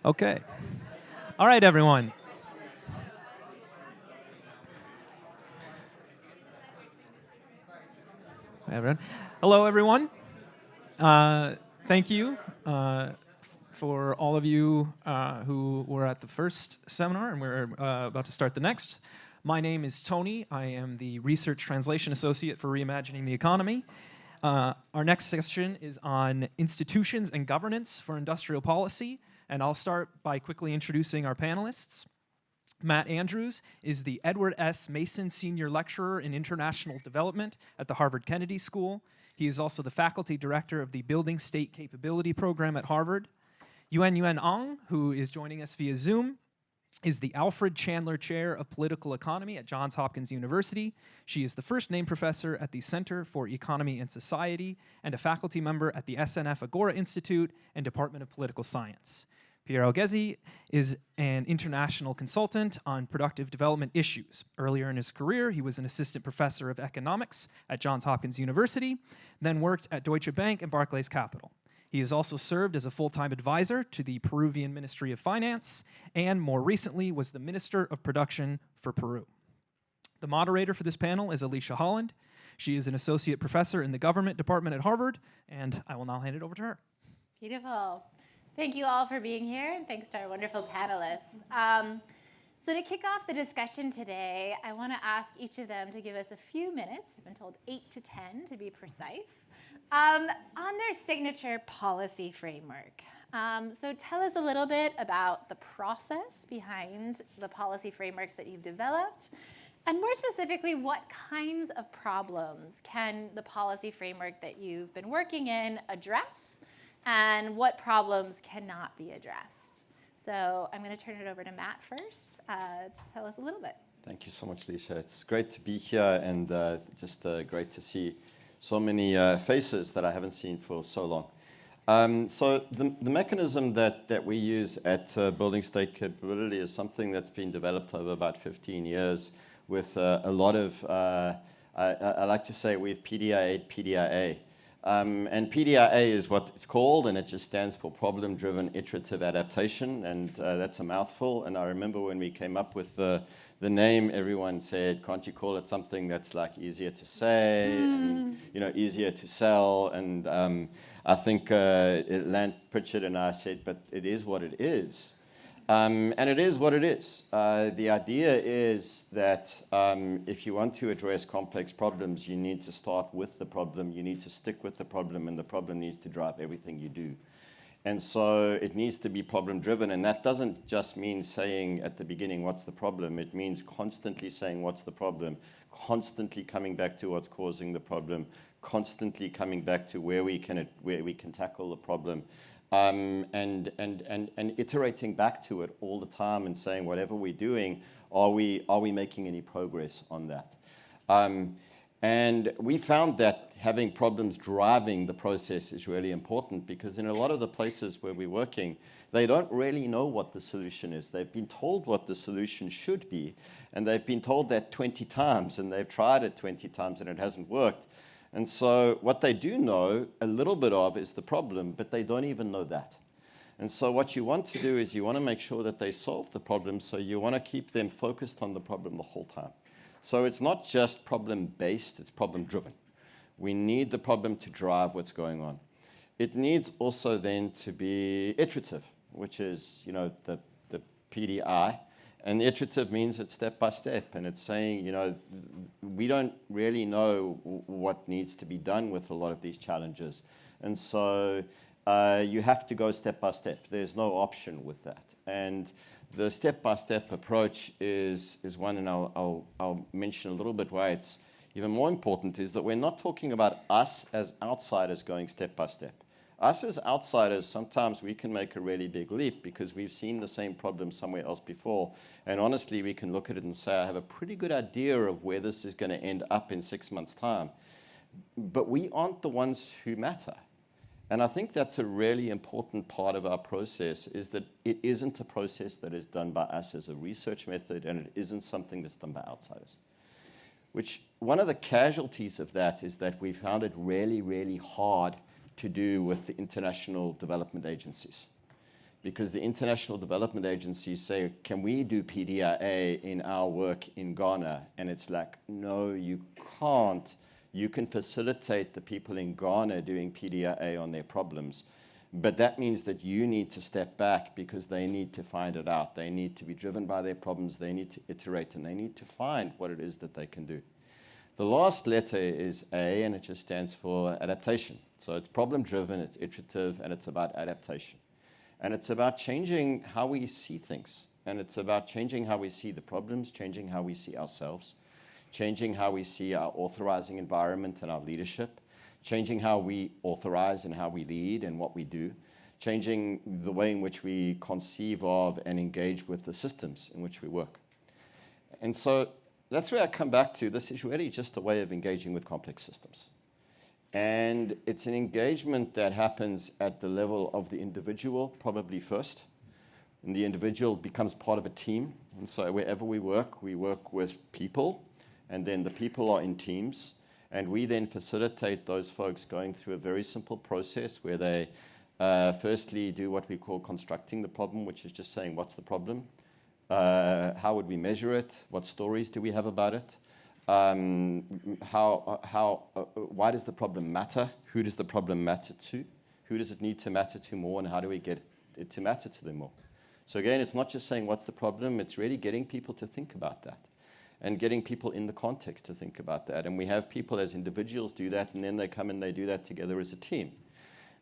Okay. All right, everyone. Hello, everyone. Thank you for all of you who were at the first seminar, and we're about to start the next. My name is Tony. I am the Research Translation Associate for Reimagining the Economy. Our next session is on institutions and governance for industrial policy, and I'll start by quickly introducing our panelists. Matt Andrews is the Edward S. Mason Senior Lecturer in International Development at the Harvard Kennedy School. He is also the Faculty Director of the Building State Capability Program at Harvard. Yuen Yuen Ang, who is joining us via Zoom, is the Alfred Chandler Chair of Political Economy at Johns Hopkins University. She is the first named professor at the Center for Economy and Society and a faculty member at the SNF Agora Institute and Department of Political Science. Piero Ghezzi is an international consultant on productive development issues. Earlier in his career, he was an assistant professor of economics at Johns Hopkins University, then worked at Deutsche Bank and Barclays Capital. He has also served as a full-time advisor to the Peruvian Ministry of Finance, and more recently was the Minister of Production for Peru. The moderator for this panel is Alisha Holland. She is an associate professor in the government department at Harvard, and I will now hand it over to her. Beautiful. Thank you all for being here, and thanks to our wonderful panelists. So to kick off the discussion today, I want to ask each of them to give us a few minutes, I've been told 8 to 10 to be precise, on their signature policy framework. So tell us a little bit about the process behind the policy frameworks that you've developed, and more specifically, what kinds of problems can the policy framework that you've been working in address, and what problems cannot be addressed. So I'm going to turn it over to Matt first to tell us a little bit. Thank you so much, Alisha. It's great to be here, and just great to see so many faces that I haven't seen for so long. So the mechanism that we use at Building State Capability is something that's been developed over about 15 years with a lot of, I like to say we have PDIA, PDIA. And PDIA is what it's called, and it just stands for Problem-Driven Iterative Adaptation, and that's a mouthful. And I remember when we came up with the name, everyone said, "Can't you call it something that's like easier to say and easier to sell?" And I think Lant Pritchard and I said, "But it is what it is." And it is what it is. The idea is that if you want to address complex problems, you need to start with the problem, you need to stick with the problem, and the problem needs to drive everything you do. And so it needs to be problem-driven, and that doesn't just mean saying at the beginning, what's the problem? It means constantly saying, what's the problem? Constantly coming back to what's causing the problem, constantly coming back to where we can tackle the problem. And iterating back to it all the time and saying, whatever we're doing, are we making any progress on that? And we found that having problems driving the process is really important, because in a lot of the places where we're working, they don't really know what the solution is. They've been told what the solution should be, and they've been told that 20 times, and they've tried it 20 times, and it hasn't worked. And so what they do know a little bit of is the problem, but they don't even know that. And so what you want to do is you want to make sure that they solve the problem, so you want to keep them focused on the problem the whole time. So it's not just problem-based, it's problem-driven. We need the problem to drive what's going on. It needs also then to be iterative, which is, the PDI. And iterative means it's step by step, and it's saying, we don't really know what needs to be done with a lot of these challenges. And so you have to go step by step. There's no option with that. And the step-by-step approach is one, and I'll mention a little bit why it's even more important, is that we're not talking about us as outsiders going step by step. Us as outsiders, sometimes we can make a really big leap because we've seen the same problem somewhere else before. And honestly, we can look at it and say, I have a pretty good idea of where this is going to end up in 6 months' time. But we aren't the ones who matter. And I think that's a really important part of our process, is that it isn't a process that is done by us as a research method, and it isn't something that's done by outsiders. Which, one of the casualties of that is that we found it really, really hard to do with the international development agencies. because the international development agencies say, can we do PDRA in our work in Ghana? And it's like, no, you can't. You can facilitate the people in Ghana doing PDRA on their problems. But that means that you need to step back because they need to find it out. They need to be driven by their problems. They need to iterate, and they need to find what it is that they can do. The last letter is A, and it just stands for adaptation. So it's problem-driven, it's iterative, and it's about adaptation. And it's about changing how we see things. And it's about changing how we see the problems, changing how we see ourselves, changing how we see our authorizing environment and our leadership, changing how we authorize and how we lead and what we do, changing the way in which we conceive of and engage with the systems in which we work. And so that's where I come back to. This is really just a way of engaging with complex systems. And it's an engagement that happens at the level of the individual, probably first. And the individual becomes part of a team. And so wherever we work with people, and then the people are in teams. And we then facilitate those folks going through a very simple process where they firstly do what we call constructing the problem, which is just saying, what's the problem? How would we measure it? What stories do we have about it? Why does the problem matter? Who does the problem matter to? Who does it need to matter to more, and how do we get it to matter to them more? So again, it's not just saying what's the problem, it's really getting people to think about that and getting people in the context to think about that. And we have people as individuals do that, and then they come and they do that together as a team.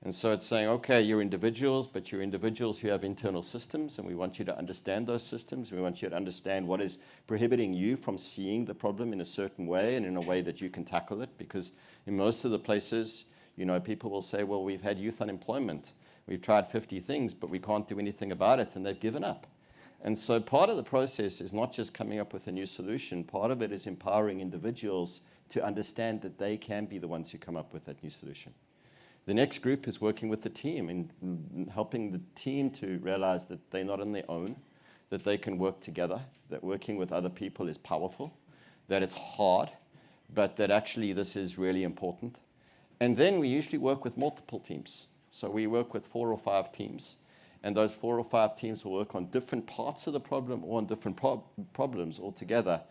And so it's saying, okay, you're individuals, but you're individuals who have internal systems, and we want you to understand those systems. We want you to understand what is prohibiting you from seeing the problem in a certain way and in a way that you can tackle it. Because in most of the places, you know, people will say, well, we've had youth unemployment. We've tried 50 things, but we can't do anything about it, and they've given up. And so part of the process is not just coming up with a new solution. Part of it is empowering individuals to understand that they can be the ones who come up with that new solution. The next group is working with the team and helping the team to realize that they're not on their own, that they can work together, that working with other people is powerful, that it's hard, but that actually this is really important. And then we usually work with multiple teams. So we work with 4 or 5 teams. And those 4 or 5 teams will work on different parts of the problem or on different problems altogether.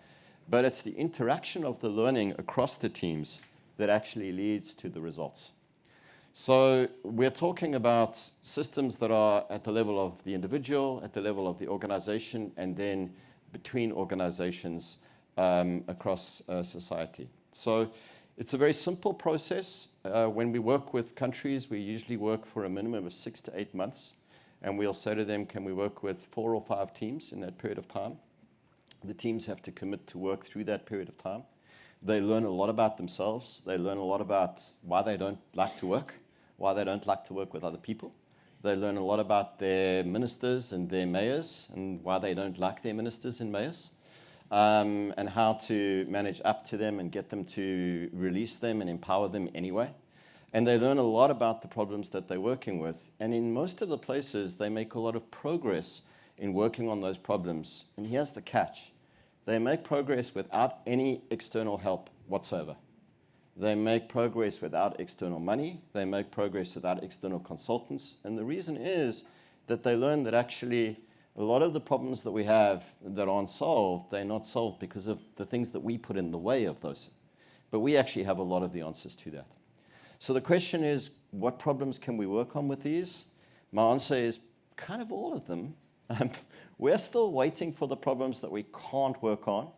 But it's the interaction of the learning across the teams that actually leads to the results. So we're talking about systems that are at the level of the individual, at the level of the organization, and then between organizations across society. So it's a very simple process. When we work with countries, we usually work for a minimum of 6 to 8 months. And we'll say to them, can we work with 4 or 5 teams in that period of time? The teams have to commit to work through that period of time. They learn a lot about themselves. They learn a lot about why they don't like to work, why they don't like to work with other people. They learn a lot about their ministers and their mayors and why they don't like their ministers and mayors, and how to manage up to them and get them to release them and empower them anyway. And they learn a lot about the problems that they're working with. And in most of the places, they make a lot of progress in working on those problems. And here's the catch. They make progress without any external help whatsoever. They make progress without external money. They make progress without external consultants. And the reason is that they learn that actually a lot of the problems that we have that aren't solved, they're not solved because of the things that we put in the way of those. But we actually have a lot of the answers to that. So the question is, what problems can we work on with these? My answer is kind of all of them. We're still waiting for the problems that we can't work on.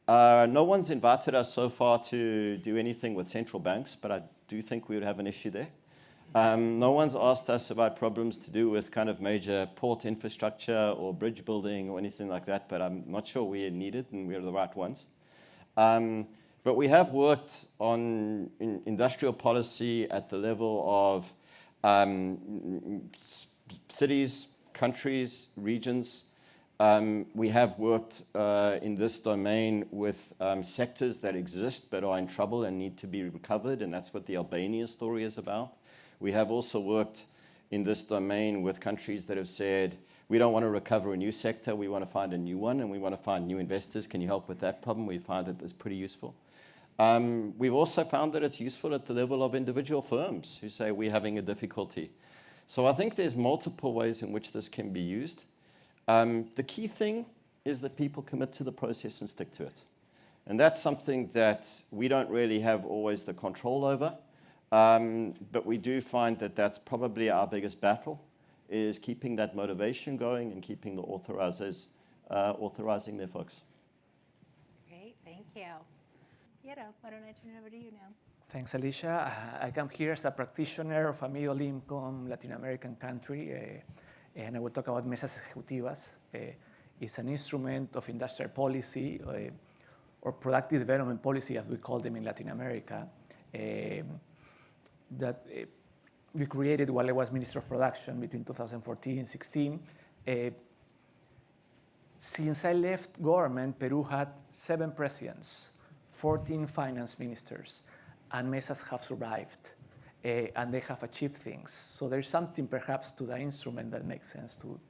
No one's invited us so far to do anything with central banks, but I do think we would have an issue there. No one's asked us about problems to do with kind of major port infrastructure or bridge building or anything like that, but I'm not sure we need it and we're the right ones. But we have worked on industrial policy at the level of cities, countries, regions. We have worked in this domain with sectors that exist but are in trouble and need to be recovered, and that's what the Albania story is about. We have also worked in this domain with countries that have said, we don't want to recover a new sector, we want to find a new one, and we want to find new investors. Can you help with that problem? We find that it's pretty useful. We've also found that it's useful at the level of individual firms who say we're having a difficulty. So I think there's multiple ways in which this can be used. The key thing is that people commit to the process and stick to it. And that's something that we don't really have always the control over, but we do find that that's probably our biggest battle, is keeping that motivation going and keeping the authorizers authorizing their folks. Great, thank you. Piero, why don't I turn it over to you now? Thanks, Alisha. I come here as a practitioner of a middle-income Latin American country, and I will talk about mesas ejecutivas. It's an instrument of industrial policy or productive development policy, as we call them in Latin America, that we created while I was Minister of Production between 2014 and 16. Since I left government, Peru had 7 presidents, 14 finance ministers, and mesas have survived, and they have achieved things. So there's something perhaps to the instrument that makes sense to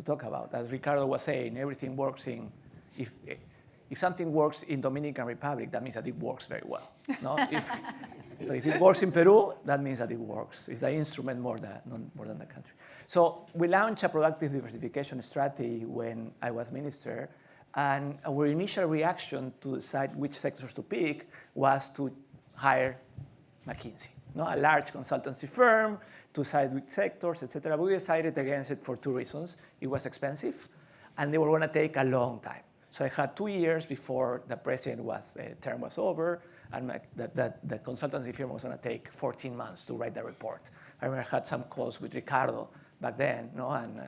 talk about. As Ricardo was saying, everything works if something works in Dominican Republic, that means that it works very well. No? So if it works in Peru, that means that it works. It's the instrument more than the country. So we launched a productive diversification strategy when I was minister, and our initial reaction to decide which sectors to pick was to hire McKinsey, a large consultancy firm, to decide which sectors, et cetera. We decided against it for 2 reasons. It was expensive, and they were going to take a long time. So I had 2 years before the president's term was over, and the consultancy firm was going to take 14 months to write the report. I remember I had some calls with Ricardo back then, and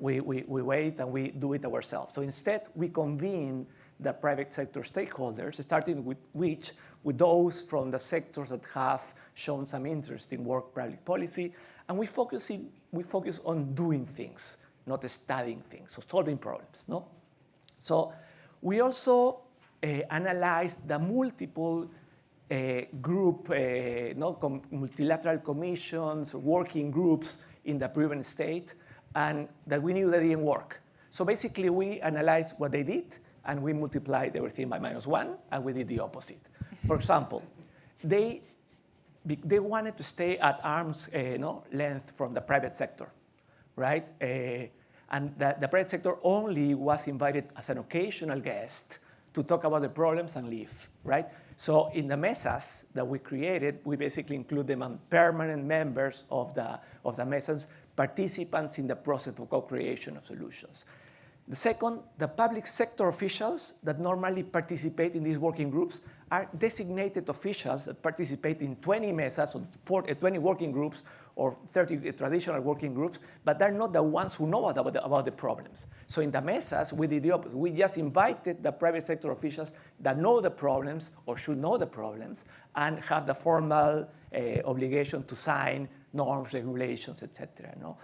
we wait and we do it ourselves. So instead, we convene the private sector stakeholders, starting with those from the sectors that have shown some interest in work public policy, and we focus on doing things, not studying things, so solving problems. No? So we also analyzed the multiple multilateral commissions, working groups in the Peruvian state, and that we knew that didn't work. So basically, we analyzed what they did, and we multiplied everything by -1, and we did the opposite. For example, they wanted to stay at arm's length from the private sector, right? And the private sector only was invited as an occasional guest to talk about the problems and leave, right? So in the mesas that we created, we basically include them as permanent members of the mesas, participants in the process of co-creation of solutions. The second, the public sector officials that normally participate in these working groups are designated officials that participate in 20 mesas, or 20 working groups, or 30 traditional working groups, but they're not the ones who know about the problems. So in the mesas, we did the opposite. We just invited the private sector officials that know the problems, or should know the problems, and have the formal obligation to sign norms, regulations, etc. No?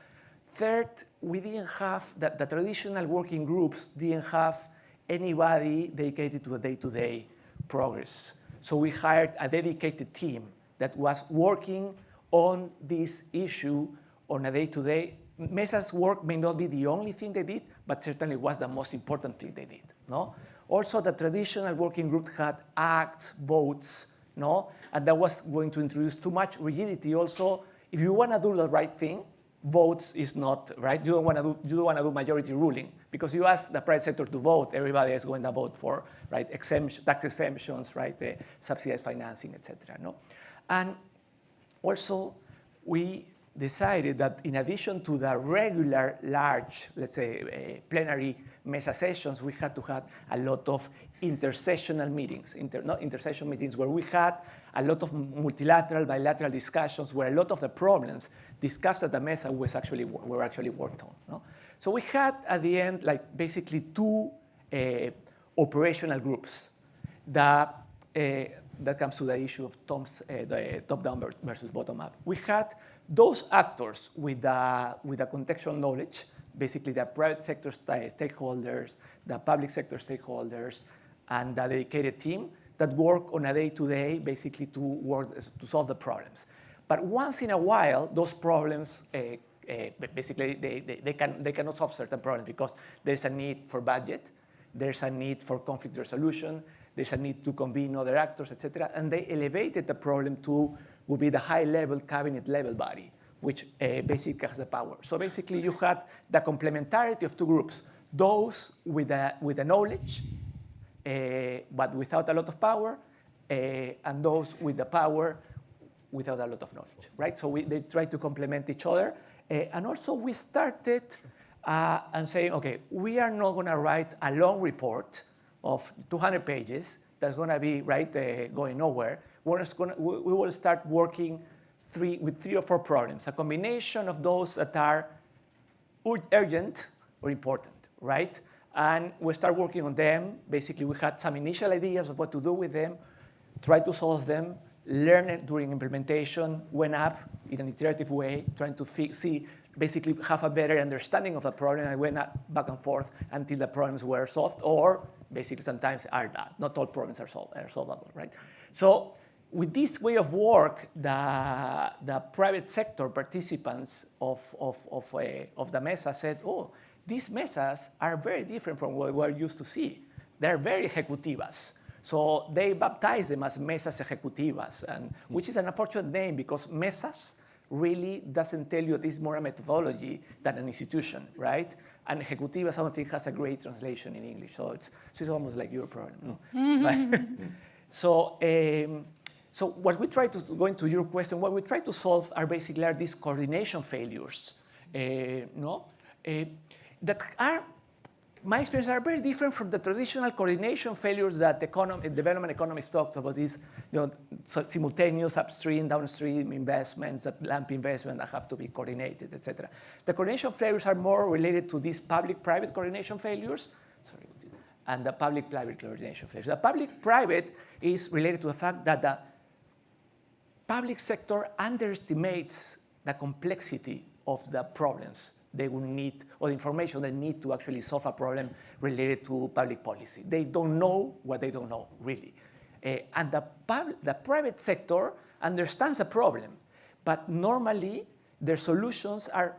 Third, we didn't have, the traditional working groups didn't have anybody dedicated to a day-to-day progress. So we hired a dedicated team that was working on this issue on a day-to-day. Mesas work may not be the only thing they did, but certainly was the most important thing they did. No? Also, the traditional working group had acts, votes, and that was going to introduce too much rigidity. Also, if you want to do the right thing, votes is not right. You don't want to do majority ruling, because you ask the private sector to vote, everybody is going to vote for tax exemptions, subsidized financing, etc. No, and also we decided that in addition to the regular large, let's say, plenary mesa sessions, we had to have a lot of intersessional meetings, intersession meetings where we had a lot of multilateral, bilateral discussions where a lot of the problems discussed at the mesa were actually worked on. No? So we had at the end basically 2 operational groups that comes to the issue of the top-down versus bottom-up. We had those actors with the contextual knowledge, basically the private sector stakeholders, the public sector stakeholders, and the dedicated team that work on a day-to-day, basically to solve the problems. But once in a while, those problems, basically, they cannot solve certain problems because there's a need for budget, there's a need for conflict resolution, there's a need to convene other actors, et cetera, and they elevated the problem to would be the high-level cabinet-level body, which basically has the power. So basically, you had the complementarity of two groups, those with the knowledge, but without a lot of power, and those with the power without a lot of knowledge, right? So they try to complement each other. And also, we started and saying, okay, we are not going to write a long report of 200 pages that's going to be going nowhere. We will start working with 3 or 4 problems, a combination of those that are urgent or important, right? And we start working on them. Basically, we had some initial ideas of what to do with them, try to solve them, learn it during implementation, went up in an iterative way, trying to see, basically have a better understanding of the problem, and went up back and forth until the problems were solved, or basically sometimes are not. Not all problems are solvable, right? So with this way of work, the private sector participants of the mesa said, oh, these mesas are very different from what we're used to see. They're very ejecutivas. So they baptized them as mesas ejecutivas, which is an unfortunate name because mesas really doesn't tell you that it's more a methodology than an institution, right? And ejecutiva, I don't think, has a great translation in English. So it's almost like your problem. No? So what we try to, going to your question, what we try to solve are basically these coordination failures, that are, my experience, are very different from the traditional coordination failures that development economics talks about, these simultaneous upstream, downstream investments, that lump investment that have to be coordinated, et cetera. The coordination failures are more related to these public-private coordination failures, and the public-private coordination failures. The public-private is related to the fact that the public sector underestimates the complexity of the problems they will need, or the information they need to actually solve a problem related to public policy. They don't know what they don't know, really. And the private sector understands the problem, but normally their solutions are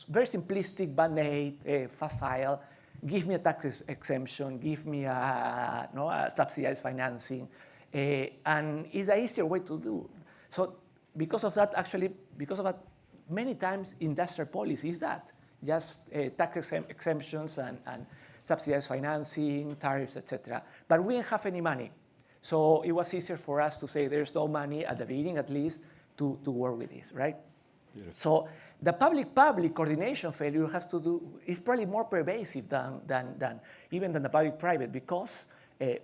very simplistic, band-aid, facile. Give me a tax exemption, give me a subsidized financing, and it's an easier way to do. So because of that, many times industrial policy is that, just tax exemptions and subsidized financing, tariffs, etc. But we didn't have any money. So it was easier for us to say there's no money, at the beginning at least, to work with this, right? Beautiful. So the public-public coordination failure is probably more pervasive than even than the public-private, because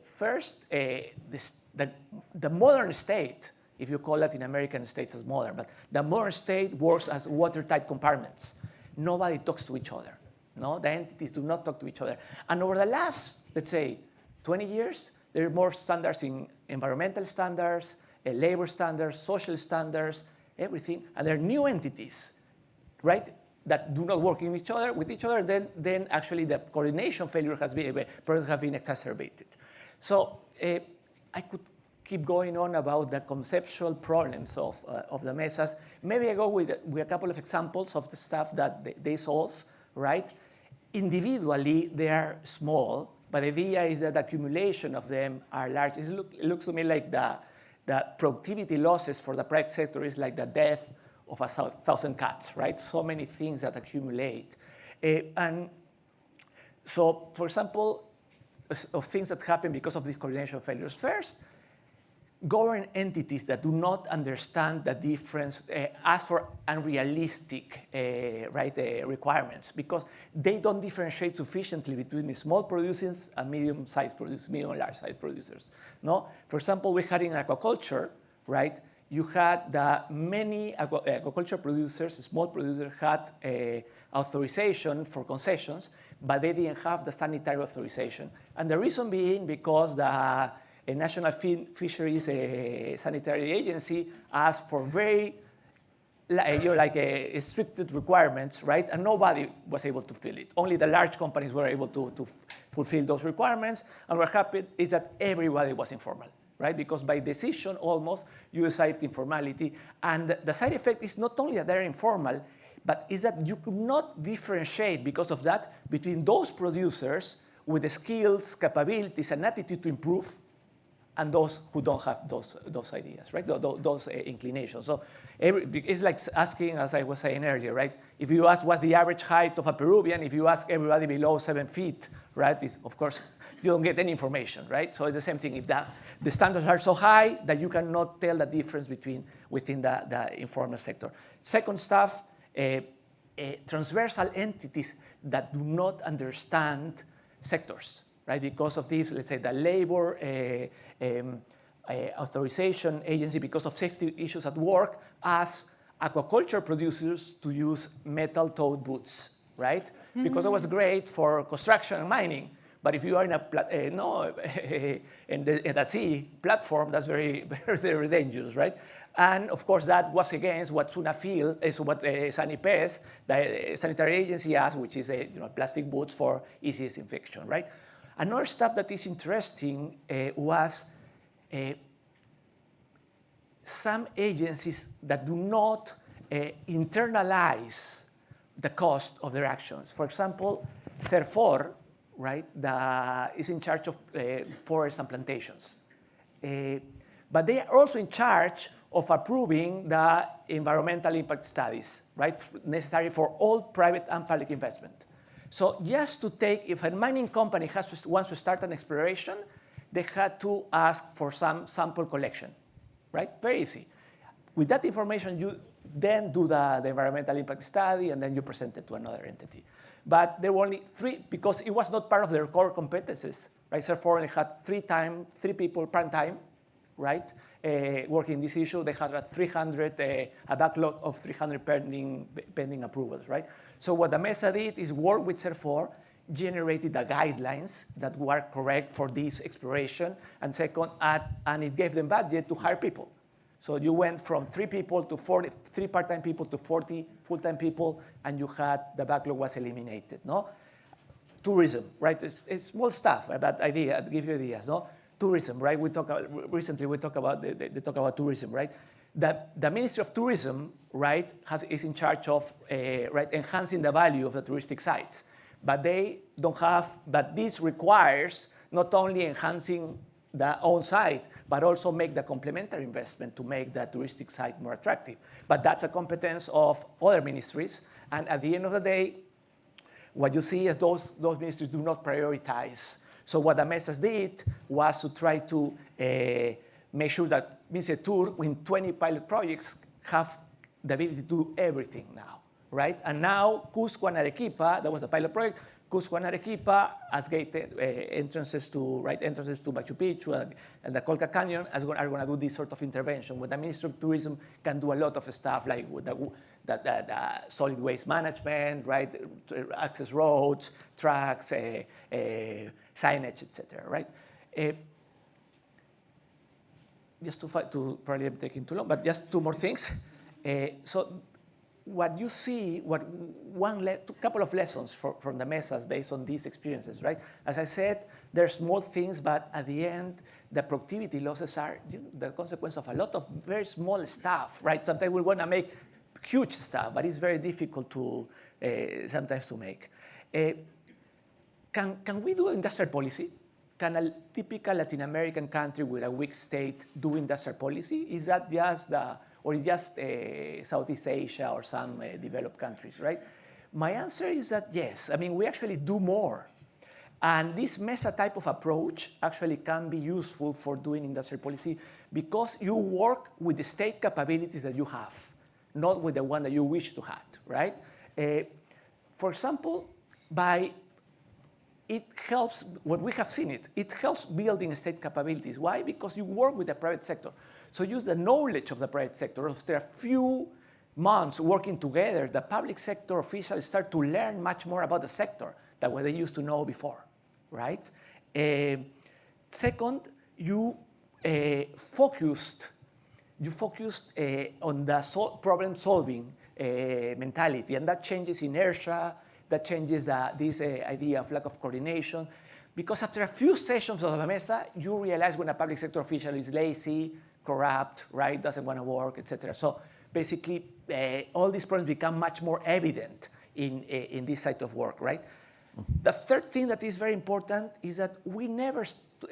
first, the modern state, if you call Latin American states as modern, but the modern state works as watertight compartments. Nobody talks to each other. No, the entities do not talk to each other. And over the last, let's say, 20 years, there are more standards in environmental standards, labor standards, social standards, everything. And there are new entities, right, that do not work with each other. Then actually the coordination failure problems have been exacerbated. So I could keep going on about the conceptual problems of the mesas. Maybe I go with a couple of examples of the stuff that they solve, right? Individually, they are small, but the idea is that the accumulation of them are large. It looks to me like the productivity losses for the private sector is like the death of 1,000 cats, right? So many things that accumulate. And so, for example, of things that happen because of these coordination failures. First, government entities that do not understand the difference ask for unrealistic requirements, because they don't differentiate sufficiently between small producers and medium-sized producers, medium and large-sized producers. No? For example, we had in aquaculture, right? You had many aquaculture producers, small producers, had authorization for concessions, but they didn't have the sanitary authorization. And the reason being because the National Fisheries Sanitary Agency asked for very restricted requirements, right? And nobody was able to fill it. Only the large companies were able to fulfill those requirements. And what happened is that everybody was informal, right? Because by decision, almost, you decide informality. And the side effect is not only that they're informal, but is that you could not differentiate, because of that, between those producers with the skills, capabilities, and attitude to improve, and those who don't have those ideas, right? Those inclinations. So it's like asking, as I was saying earlier, right? If you ask what's the average height of a Peruvian, if you ask everybody below 7 feet, right, of course, you don't get any information, right? So it's the same thing. If the standards are so high that you cannot tell the difference within the informal sector. Second stuff, transversal entities that do not understand sectors, right? Because of this, let's say the labor authorization agency, because of safety issues at work, asks aquaculture producers to use metal-toed boots, right? Mm-hmm. Because it was great for construction and mining. But if you are in a sea platform, that's very, very dangerous, right? And of course, that was against what SUNAFIL, is what SANIPES, the sanitary agency, asked, which is plastic boots for easy disinfection, right? Another stuff that is interesting was some agencies that do not internalize the cost of their actions. For example, CERFOR, right, is in charge of forests and plantations. But they are also in charge of approving the environmental impact studies, right, necessary for all private and public investment. So just to take, if a mining company wants to start an exploration, they had to ask for some sample collection, right? Very easy. With that information, you then do the environmental impact study, and then you present it to another entity. But there were only 3, because it was not part of their core competences, right? Therefore, they had 3 people part-time, right, working this issue. They had a backlog of 300 pending approvals, right? So what the MESA did is work with CERFOR, generated the guidelines that were correct for this exploration, and second, and it gave them budget to hire people. So you went from 3 people to 40, 3 part-time people to 40 full-time people, and you had, the backlog was eliminated, no? Tourism, right? It's small stuff, but I'll give you ideas, no? Tourism, right? Recently we talk about tourism, right? The Ministry of Tourism, right, is in charge of enhancing the value of the touristic sites. But they don't have, but this requires not only enhancing the own site, but also make the complementary investment to make the touristic site more attractive. But that's a competence of other ministries. And at the end of the day, what you see is those ministries do not prioritize. So what the MESAs did was to try to make sure that MINCETUR, in 20 pilot projects, have the ability to do everything now, right? And now Cusco and Arequipa, that was the pilot project, Cusco and Arequipa as gated entrances to Machu Picchu and the Colca Canyon are going to do this sort of intervention. Where the Ministry of Tourism can do a lot of stuff like with the solid waste management, right? Access roads, tracks, signage, etc. Right? Just to probably I'm taking too long, but just 2 more things. So what you see, couple of lessons from the MESAs based on these experiences, right? As I said, they're small things, but at the end, the productivity losses are the consequence of a lot of very small stuff, right? Sometimes we want to make huge stuff, but it's very difficult to sometimes to make. Can we do industrial policy? Can a typical Latin American country with a weak state do industrial policy? Is that just Southeast Asia or some developed countries, right? My answer is that yes. I mean, we actually do more. And this MESA type of approach actually can be useful for doing industrial policy because you work with the state capabilities that you have, not with the one that you wish to have, right? For example, it helps, what we have seen it helps building state capabilities. Why? Because you work with the private sector. So use the knowledge of the private sector. After a few months working together, the public sector officials start to learn much more about the sector than what they used to know before, right? Second, you focused on the problem-solving mentality, and that changes inertia, that changes this idea of lack of coordination. Because after a few sessions of the MESA, you realize when a public sector official is lazy, corrupt, right, doesn't want to work, etc. So basically, all these problems become much more evident in this site of work, right? Mm-hmm. The third thing that is very important is that we never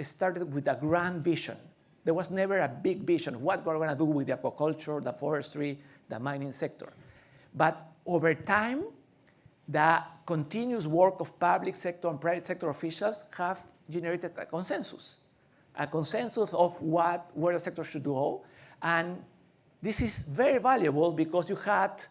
started with a grand vision. there was never a big vision of what we're going to do with the aquaculture, the forestry, the mining sector. But over time, the continuous work of public sector and private sector officials have generated a consensus of where the sector should go. And this is very valuable because you had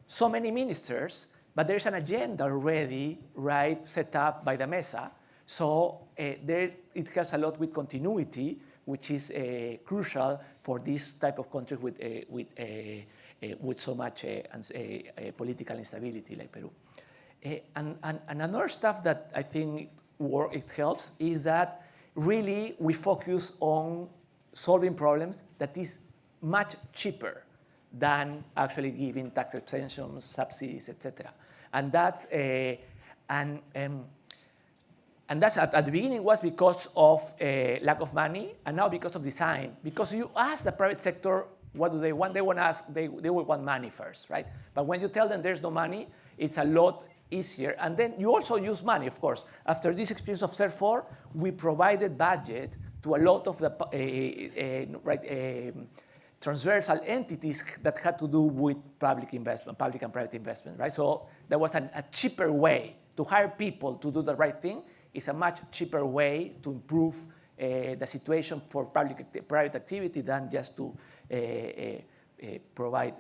so many ministers, but there's an agenda already, right, set up by the Mesa. So it helps a lot with continuity, which is crucial for this type of country with so much political instability like Peru. And another stuff that I think it helps is that really we focus on solving problems that is much cheaper than actually giving tax exemptions, subsidies, etc. And that's and that's at the beginning was because of lack of money, and now because of design. Because you ask the private sector what do they want, they will want money first, right? But when you tell them there's no money, it's a lot easier. And then you also use money, of course. After this experience of CER 4, we provided budget to a lot of the transversal entities that had to do with public investment, public and private investment, right? So there was a cheaper way to hire people to do the right thing. It's a much cheaper way to improve the situation for private activity than just to provide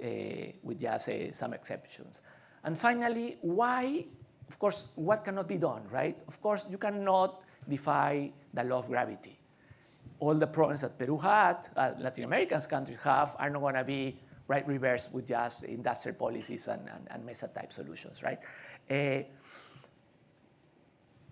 with just some exceptions. And finally, why, of course, what cannot be done, right? Of course, you cannot defy the law of gravity. All the problems that Peru had, Latin American countries have, are not going to be reversed with just industrial policies and Mesa-type solutions, right?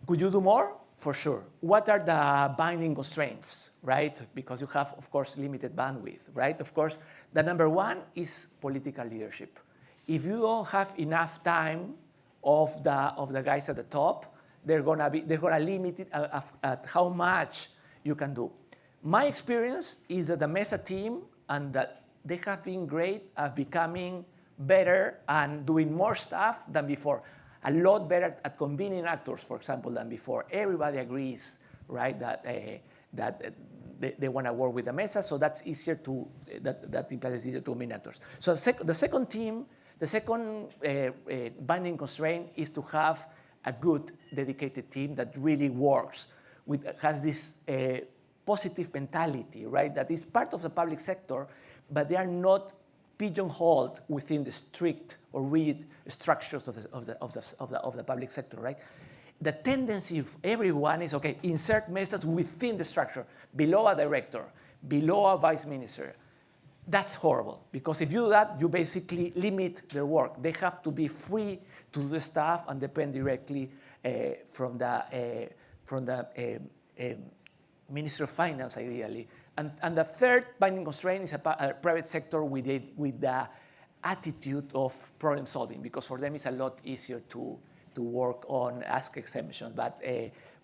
Could you do more? For sure. What are the binding constraints, right? Because you have, of course, limited bandwidth, right? Of course, the number one is political leadership. If you don't have enough time of the guys at the top, they're gonna limit it at how much you can do. My experience is that the Mesa team and that they have been great at becoming better and doing more stuff than before. A lot better at convening actors, for example, than before. Everybody agrees, right, that they want to work with the Mesa, so that's easier to that implies it's easier to convene actors. So the second binding constraint is to have a good, dedicated team that really works has this positive mentality, right? That is part of the public sector, but they are not pigeonholed within the strict or rigid structures of the public sector, right? The tendency of everyone is, okay, insert Mesas within the structure, below a director, below a vice minister. That's horrible, because if you do that, you basically limit their work. They have to be free to do the stuff and depend directly from the Minister of Finance, ideally. And the third binding constraint is a private sector with the attitude of problem solving, because for them it's a lot easier to work on ask exemptions.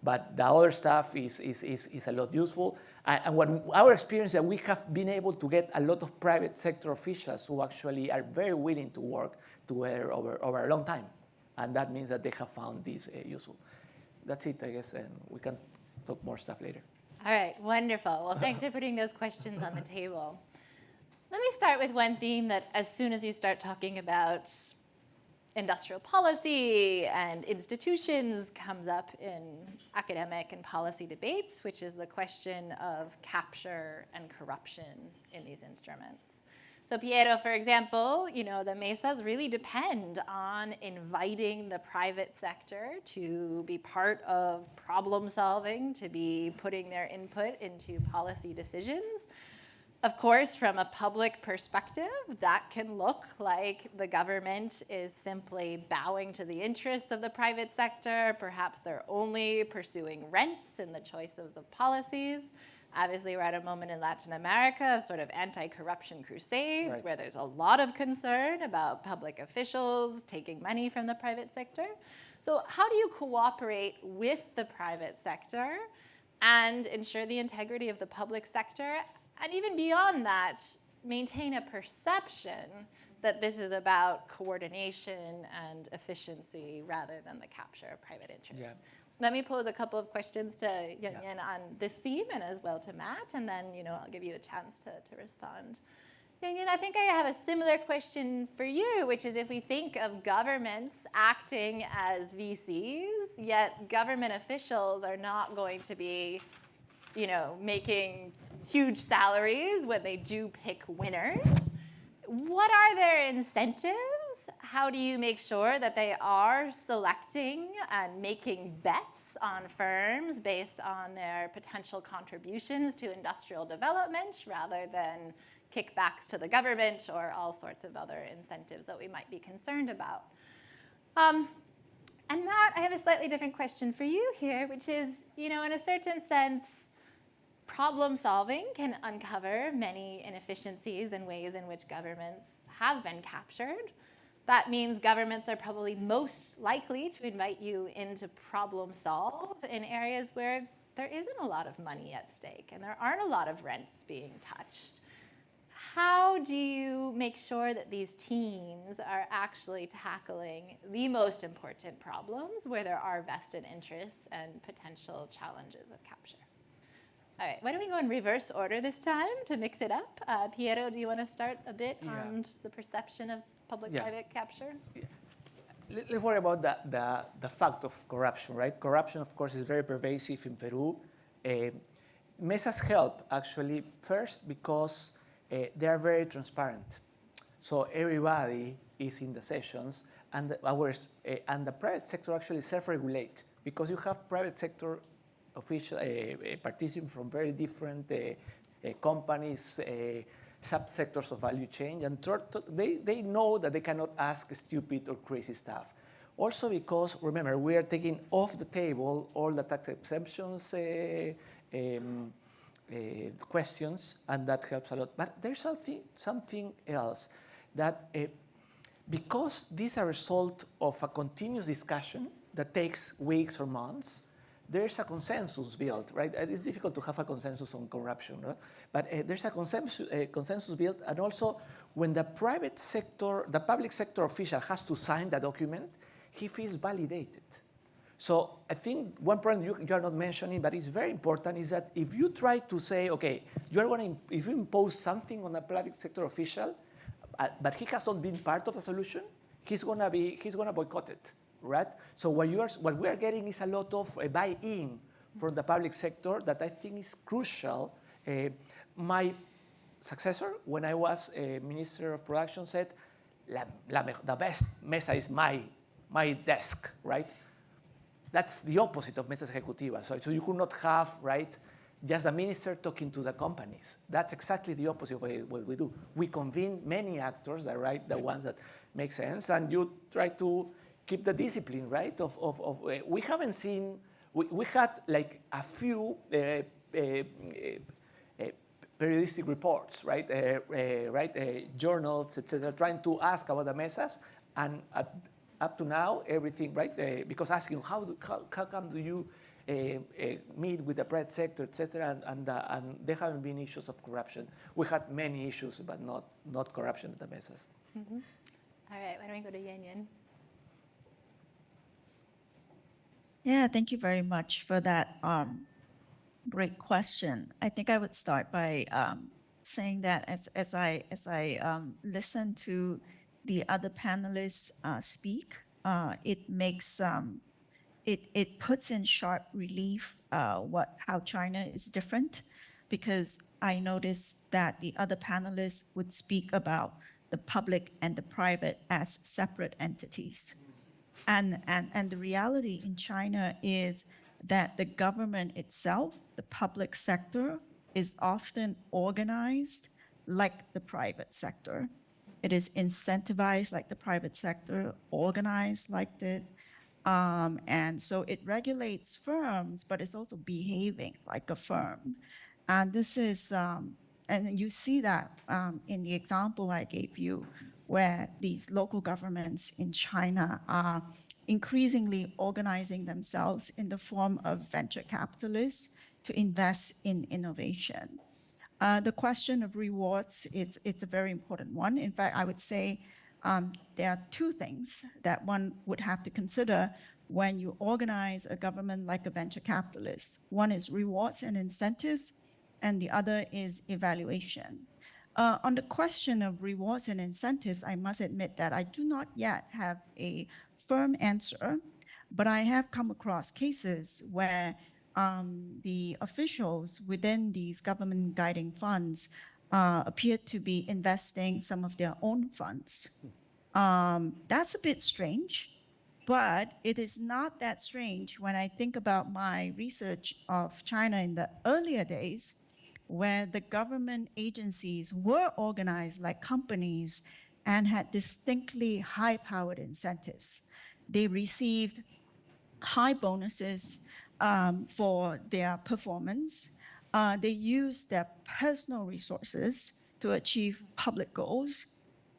But the other stuff is a lot useful. And what our experience is that we have been able to get a lot of private sector officials who actually are very willing to work together over a long time. And that means that they have found this useful. That's it, I guess, and we can talk more stuff later. All right, wonderful. Well, thanks for putting those questions on the table. Let me start with one theme that as soon as you start talking about industrial policy and institutions comes up in academic and policy debates, which is the question of capture and corruption in these instruments. So Piero, for example, the Mesas really depend on inviting the private sector to be part of problem solving, to be putting their input into policy decisions. Of course, from a public perspective, that can look like the government is simply bowing to the interests of the private sector. Perhaps they're only pursuing rents in the choices of policies. Obviously, we're at a moment in Latin America of sort of anti-corruption crusades, right, where there's a lot of concern about public officials taking money from the private sector. So how do you cooperate with the private sector and ensure the integrity of the public sector? And even beyond that, maintain a perception that this is about coordination and efficiency rather than the capture of private interests. let me pose a couple of questions to Yuen Yuen on this theme and as well to Matt, and then I'll give you a chance to respond. Yuen Yuen, I think I have a similar question for you, which is if we think of governments acting as VCs, yet government officials are not going to be, making huge salaries when they do pick winners. What are their incentives? How do you make sure that they are selecting and making bets on firms based on their potential contributions to industrial development rather than kickbacks to the government or all sorts of other incentives that we might be concerned about? And Matt, I have a slightly different question for you here, which is, in a certain sense, problem solving can uncover many inefficiencies and ways in which governments have been captured. That means governments are probably most likely to invite you into problem solve in areas where there isn't a lot of money at stake and there aren't a lot of rents being touched. How do you make sure that these teams are actually tackling the most important problems where there are vested interests and potential challenges of capture? All right, why don't we go in reverse order this time to mix it up? Piero, do you want to start a bit on the perception of public-private capture? Yeah. Let's worry about the fact of corruption, right? Corruption, of course, is very pervasive in Peru. Mesas help, actually, first because they are very transparent. So everybody is in the sessions, and the private sector actually self-regulate because you have private sector official participants from very different companies, subsectors of value chain, and they know that they cannot ask stupid or crazy stuff. Also because, remember, we are taking off the table all the tax exemptions questions, and that helps a lot. But there's something else, that because this is a result of a continuous discussion that takes weeks or months, there's a consensus built, right? It's difficult to have a consensus on corruption, right? But there's a consensus built, and also when the public sector official has to sign the document, he feels validated. So I think one problem you are not mentioning, but it's very important, is that if you try to say, okay, if you impose something on a public sector official, but he has not been part of the solution, he's gonna boycott it. Right? So what we are getting is a lot of buy-in from the public sector that I think is crucial. My successor, when I was Minister of Production, said, the best mesa is my desk, right? That's the opposite of mesas ejecutivas. So you could not have, right, just the minister talking to the companies. That's exactly the opposite of what we do. We convene many actors, the ones that make sense, and you try to keep the discipline, right? We haven't seen, we had like a few periodistic reports, right? Journals, etc., trying to ask about the mesas, and up to now, everything, right? Because asking how come do you meet with the private sector, etc., and there haven't been issues of corruption. We had many issues, but not corruption at the mesas. Mm-hmm. All right, why don't we go to Yuen Yuen? Yeah, thank you very much for that great question. I think I would start by saying that as I listen to the other panelists speak, it makes it puts in sharp relief how China is different, because I noticed that the other panelists would speak about the public and the private as separate entities. And the reality in China is that the government itself, the public sector, is often organized like the private sector. It is incentivized like the private sector, organized like it. And so it regulates firms, but it's also behaving like a firm. And this is, and you see that in the example I gave you, where these local governments in China are increasingly organizing themselves in the form of venture capitalists to invest in innovation. The question of rewards, it's a very important one. In fact, I would say there are two things that one would have to consider when you organize a government like a venture capitalist. One is rewards and incentives, and the other is evaluation. On the question of rewards and incentives, I must admit that I do not yet have a firm answer, but I have come across cases where the officials within these government guiding funds appear to be investing some of their own funds. That's a bit strange, but it is not that strange when I think about my research of China in the earlier days, where the government agencies were organized like companies and had distinctly high-powered incentives. They received high bonuses for their performance. They used their personal resources to achieve public goals,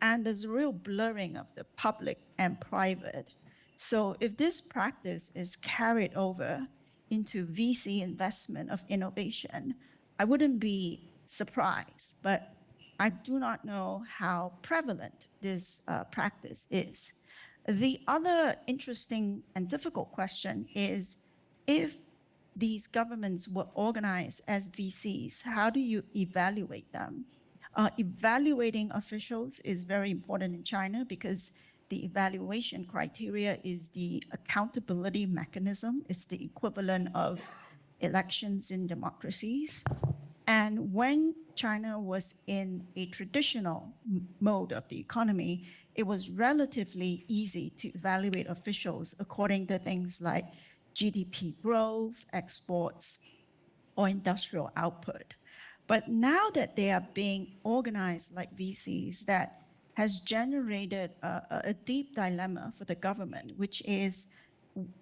and there's a real blurring of the public and private. So if this practice is carried over into VC investment of innovation, I wouldn't be surprised, but I do not know how prevalent this practice is. The other interesting and difficult question is, if these governments were organized as VCs, how do you evaluate them? Evaluating officials is very important in China because the evaluation criteria is the accountability mechanism. It's the equivalent of elections in democracies. And when China was in a traditional mode of the economy, it was relatively easy to evaluate officials according to things like GDP growth, exports, or industrial output. But now that they are being organized like VCs, that has generated a deep dilemma for the government, which is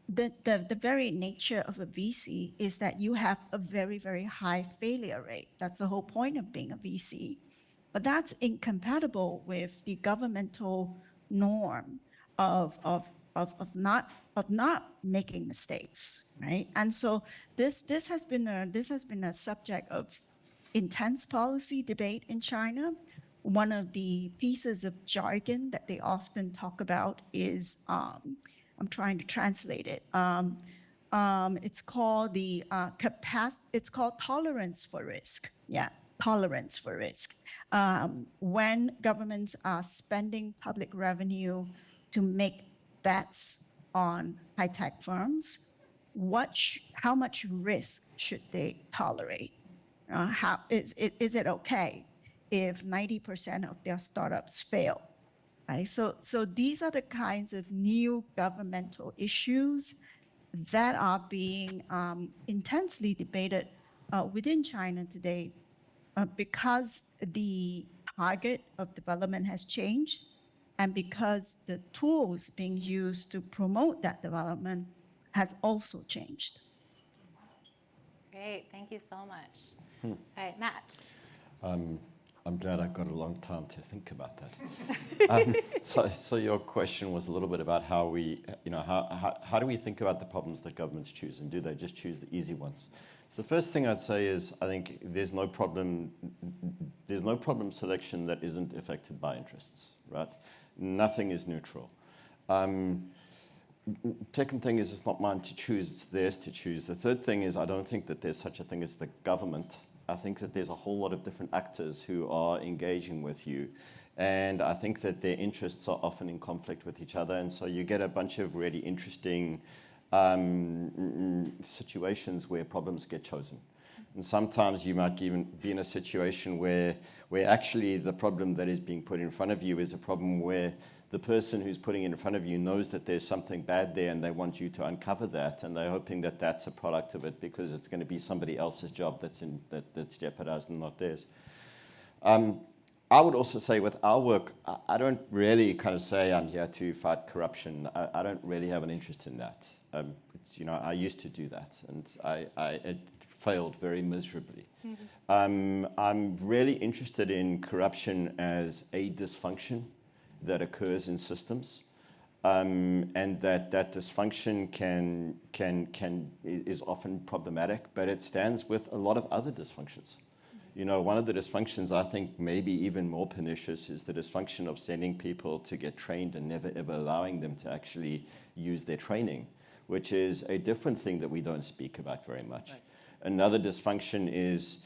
the very nature of a VC is that you have a very, very high failure rate. That's the whole point of being a VC. But that's incompatible with the governmental norm of not making mistakes, right? And so this has been a subject of intense policy debate in China. One of the pieces of jargon that they often talk about is, I'm trying to translate it. It's called it's called tolerance for risk. Yeah, tolerance for risk. When governments are spending public revenue to make bets on high-tech firms, how much risk should they tolerate? Is it okay if 90% of their startups fail? Right? So these are the kinds of new governmental issues that are being intensely debated within China today because the target of development has changed and because the tools being used to promote that development has also changed. Great, thank you so much. All right, Matt. I'm glad I've got a long time to think about that. So your question was a little bit about how we, how do we think about the problems that governments choose, and do they just choose the easy ones? So the first thing I'd say is I think there's no problem selection that isn't affected by interests, right? Nothing is neutral. Second thing is it's not mine to choose, it's theirs to choose. The third thing is I don't think that there's such a thing as the government. I think that there's a whole lot of different actors who are engaging with you. And I think that their interests are often in conflict with each other. And so you get a bunch of really interesting situations where problems get chosen. And sometimes you might even be in a situation where actually the problem that is being put in front of you is a problem where the person who's putting it in front of you knows that there's something bad there and they want you to uncover that, and they're hoping that that's a product of it because it's going to be somebody else's job that's jeopardized and not theirs. I would also say with our work, I don't really kind of say I'm here to fight corruption. I don't really have an interest in that. I used to do that, and it failed very miserably. Mm-hmm. I'm really interested in corruption as a dysfunction that occurs in systems, and that dysfunction is often problematic, but it stands with a lot of other dysfunctions. One of the dysfunctions I think maybe even more pernicious is the dysfunction of sending people to get trained and never ever allowing them to actually use their training, which is a different thing that we don't speak about very much. Right. Another dysfunction is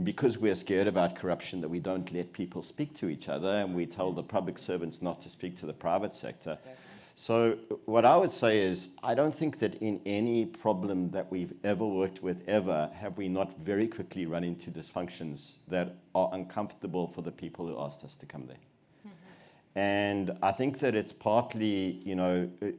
because we're scared about corruption that we don't let people speak to each other, and we tell the public servants not to speak to the private sector. Okay. So what I would say is, I don't think that in any problem that we've ever worked with ever, have we not very quickly run into dysfunctions that are uncomfortable for the people who asked us to come there. And I think that it's partly,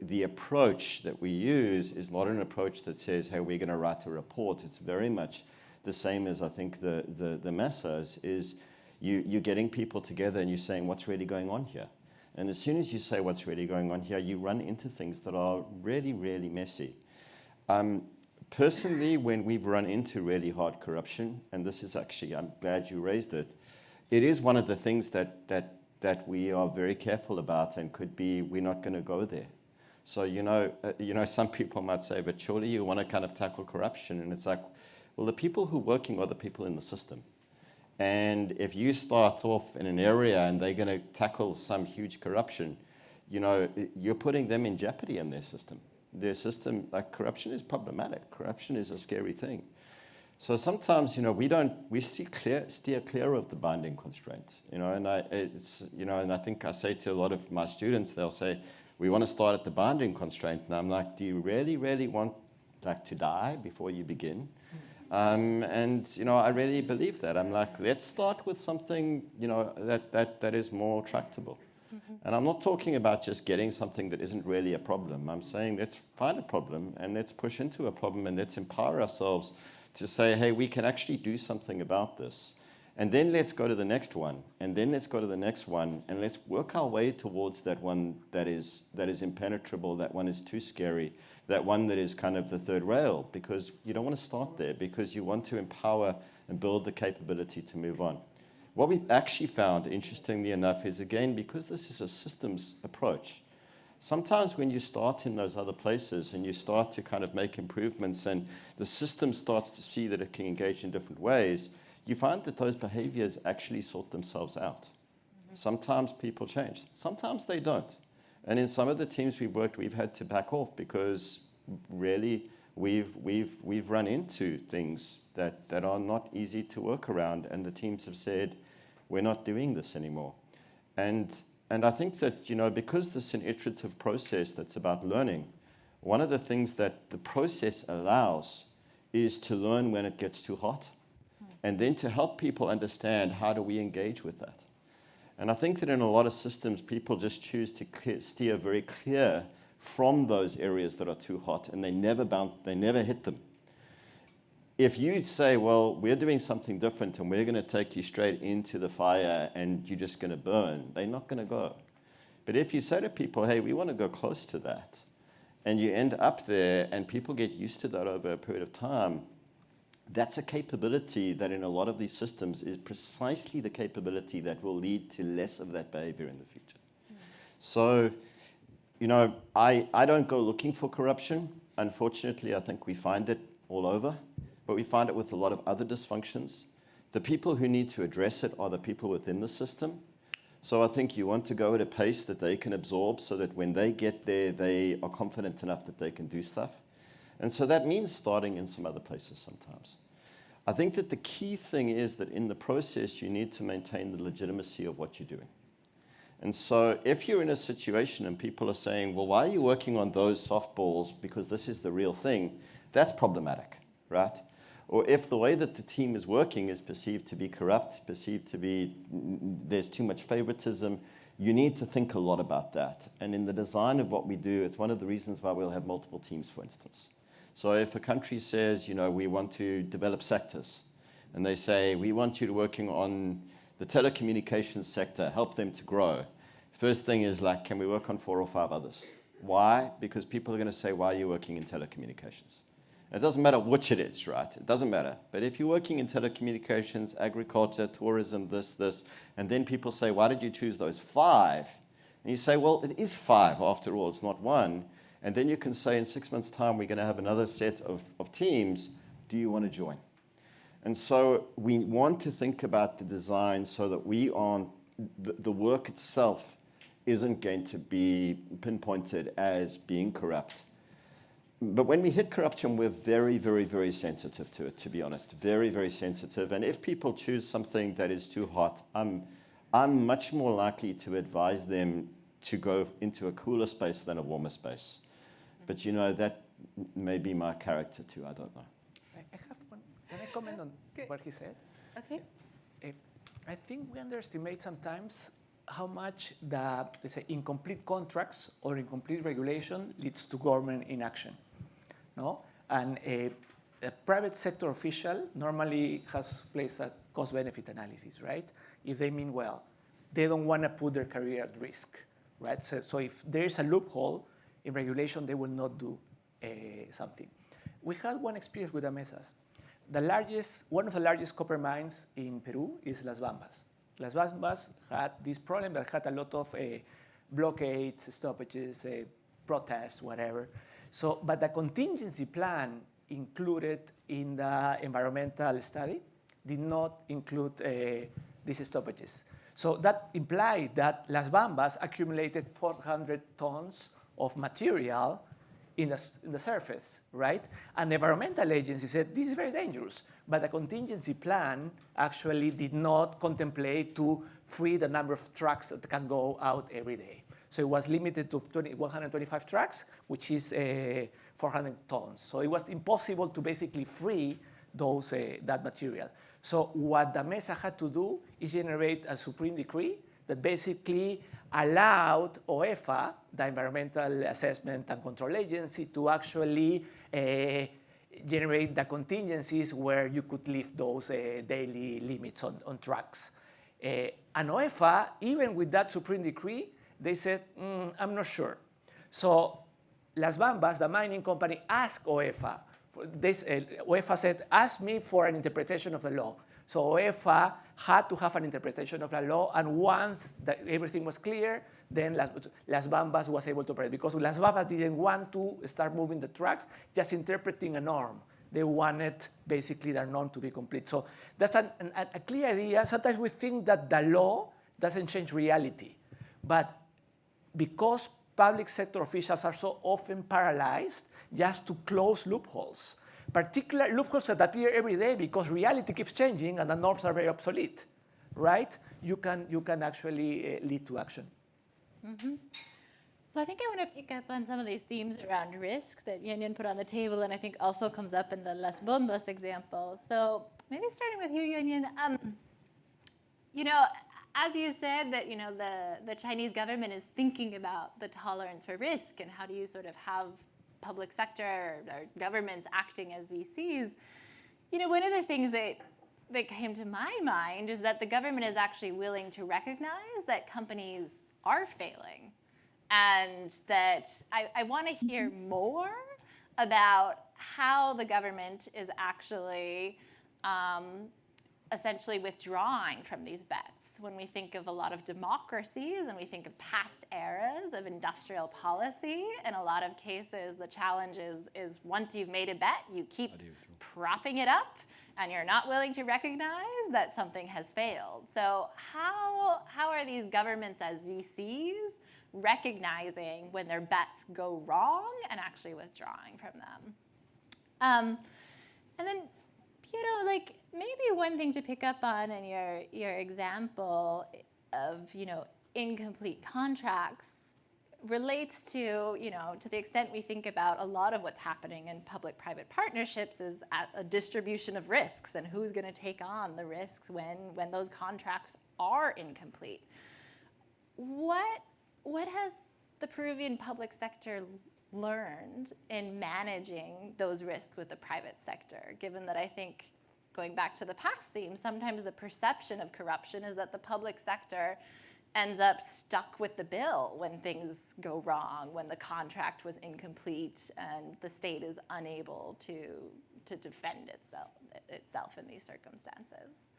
the approach that we use is not an approach that says, hey, we're going to write a report. It's very much the same as I think the MESAs is you're getting people together and you're saying what's really going on here. And as soon as you say what's really going on here, you run into things that are really, really messy. Personally, when we've run into really hard corruption, and this is actually, I'm glad you raised it, it is one of the things that we are very careful about and could be, we're not going to go there. So, some people might say, but surely you want to kind of tackle corruption. And it's like, well, the people who are working are the people in the system. And if you start off in an area and they're going to tackle some huge corruption, you're putting them in jeopardy in their system. Their system, like corruption is problematic. Corruption is a scary thing. So sometimes, we steer clear of the binding constraint, and I think I say to a lot of my students, they'll say, we want to start at the binding constraint. And I'm like, do you really, really want to die before you begin? I really believe that. I'm like, let's start with something, that is more tractable. Mm-hmm. And I'm not talking about just getting something that isn't really a problem. I'm saying let's find a problem and let's push into a problem and let's empower ourselves to say, hey, we can actually do something about this. And then let's go to the next one. And then let's go to the next one. And let's work our way towards that one that is impenetrable, that one is too scary, that one that is kind of the third rail, because you don't want to start there, because you want to empower and build the capability to move on. What we've actually found, interestingly enough, is, again, because this is a systems approach, sometimes when you start in those other places and you start to kind of make improvements and the system starts to see that it can engage in different ways, you find that those behaviors actually sort themselves out. Mm-hmm. Sometimes people change. Sometimes they don't. And in some of the teams we've worked, we've had to back off because really we've run into things that are not easy to work around, and the teams have said, we're not doing this anymore. And I think that, because this is an iterative process that's about learning, one of the things that the process allows is to learn when it gets too hot, and then to help people understand how do we engage with that. And I think that in a lot of systems, people just choose to steer very clear from those areas that are too hot, and they never hit them. If you say, well, we're doing something different and we're going to take you straight into the fire and you're just going to burn, they're not going to go. But if you say to people, hey, we want to go close to that, and you end up there and people get used to that over a period of time, that's a capability that in a lot of these systems is precisely the capability that will lead to less of that behavior in the future. Mm. So, I don't go looking for corruption. Unfortunately, I think we find it all over, but we find it with a lot of other dysfunctions. The people who need to address it are the people within the system. So I think you want to go at a pace that they can absorb so that when they get there, they are confident enough that they can do stuff. And so that means starting in some other places sometimes. I think that the key thing is that in the process, you need to maintain the legitimacy of what you're doing. And so if you're in a situation and people are saying, well, why are you working on those softballs? Because this is the real thing. That's problematic, right? Or if the way that the team is working is perceived to be corrupt, perceived to be there's too much favoritism, you need to think a lot about that. And in the design of what we do, it's one of the reasons why we'll have multiple teams, for instance. So if a country says, we want to develop sectors, and they say, we want you to working on the telecommunications sector, help them to grow. First thing is can we work on 4 or 5 others? Why? Because people are going to say, why are you working in telecommunications? It doesn't matter which it is, right? It doesn't matter. But if you're working in telecommunications, agriculture, tourism, this, and then people say, why did you choose those 5? And you say, well, it is 5 after all, it's not 1. And then you can say in 6 months' time, we're going to have another set of teams. Do you want to join? And so we want to think about the design so that we aren't, the work itself isn't going to be pinpointed as being corrupt. but when we hit corruption, we're very, very, very sensitive to it, to be honest. Very, very sensitive. And if people choose something that is too hot, I'm much more likely to advise them to go into a cooler space than a warmer space. But you know, that may be my character too, I don't know. I have one. Can I comment on what he said? Okay. I think we underestimate sometimes how much the, let's say, incomplete contracts or incomplete regulation leads to government inaction. No? And a private sector official normally plays a cost-benefit analysis, right? If they mean well, they don't want to put their career at risk, right? So if there is a loophole in regulation, they will not do something. We had one experience with the mesas. One of the largest copper mines in Peru is Las Bambas. Las Bambas had this problem that had a lot of blockades, stoppages, protests, whatever. So, but the contingency plan included in the environmental study did not include these stoppages. So that implied that Las Bambas accumulated 400 tons of material in the surface, right? And the environmental agency said, this is very dangerous. But the contingency plan actually did not contemplate to free the number of trucks that can go out every day. So it was limited to 125 trucks, which is 400 tons. So it was impossible to basically free those, that material. So what the MESA had to do is generate a supreme decree that basically allowed OEFA, the Environmental Assessment and Control Agency, to actually generate the contingencies where you could lift those daily limits on trucks. And OEFA, even with that supreme decree, they said, I'm not sure. So Las Bambas, the mining company, asked OEFA. OEFA said, ask me for an interpretation of the law. So OEFA had to have an interpretation of the law, and once everything was clear, then Las Bambas was able to operate, because Las Bambas didn't want to start moving the trucks, just interpreting a norm. They wanted basically their norm to be complete. So that's a clear idea. Sometimes we think that the law doesn't change reality, but because public sector officials are so often paralyzed just to close loopholes, particular loopholes that appear every day because reality keeps changing and the norms are very obsolete, right? You can actually lead to action. Mm-hmm. So I think I want to pick up on some of these themes around risk that Yuen Yuen put on the table, and I think also comes up in the Las Bombas example. So maybe starting with you, Yuen Yuen, you know, as you said that, you know, the Chinese government is thinking about the tolerance for risk and how do you sort of have public sector or governments acting as VCs, you know, one of the things that came to my mind is that the government is actually willing to recognize that companies are failing, and that I want to hear more about how the government is actually essentially withdrawing from these bets. When we think of a lot of democracies and we think of past eras of industrial policy, in a lot of cases, the challenge is once you've made a bet, you keep propping it up and you're not willing to recognize that something has failed. So how are these governments as VCs recognizing when their bets go wrong and actually withdrawing from them? And then, Piero, like, maybe one thing to pick up on in your example of, you know, incomplete contracts relates to, you know, to the extent we think about a lot of what's happening in public-private partnerships is at a distribution of risks and who's going to take on the risks when those contracts are incomplete. What has the Peruvian public sector learned in managing those risks with the private sector, given that I think, going back to the past theme, sometimes the perception of corruption is that the public sector ends up stuck with the bill when things go wrong, when the contract was incomplete and the state is unable to defend itself in these circumstances.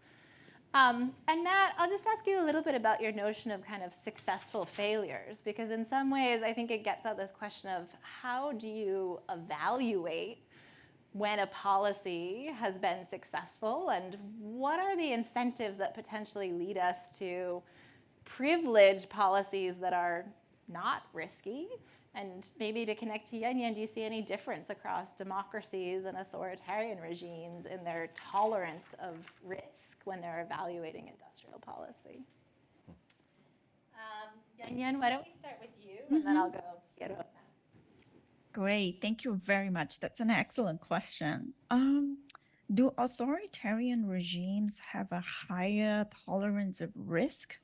And Matt, I'll just ask you a little bit about your notion of kind of successful failures, because in some ways I think it gets at this question of how do you evaluate when a policy has been successful, and what are the incentives that potentially lead us to privilege policies that are not risky And maybe to connect to Yuen Yuen, do you see any difference across democracies and authoritarian regimes in their tolerance of risk when they're evaluating industrial policy? Yuen Yuen, why don't we start with you, and then I'll go Piero. Great, thank you very much. That's an excellent question. Do authoritarian regimes have a higher tolerance of risk?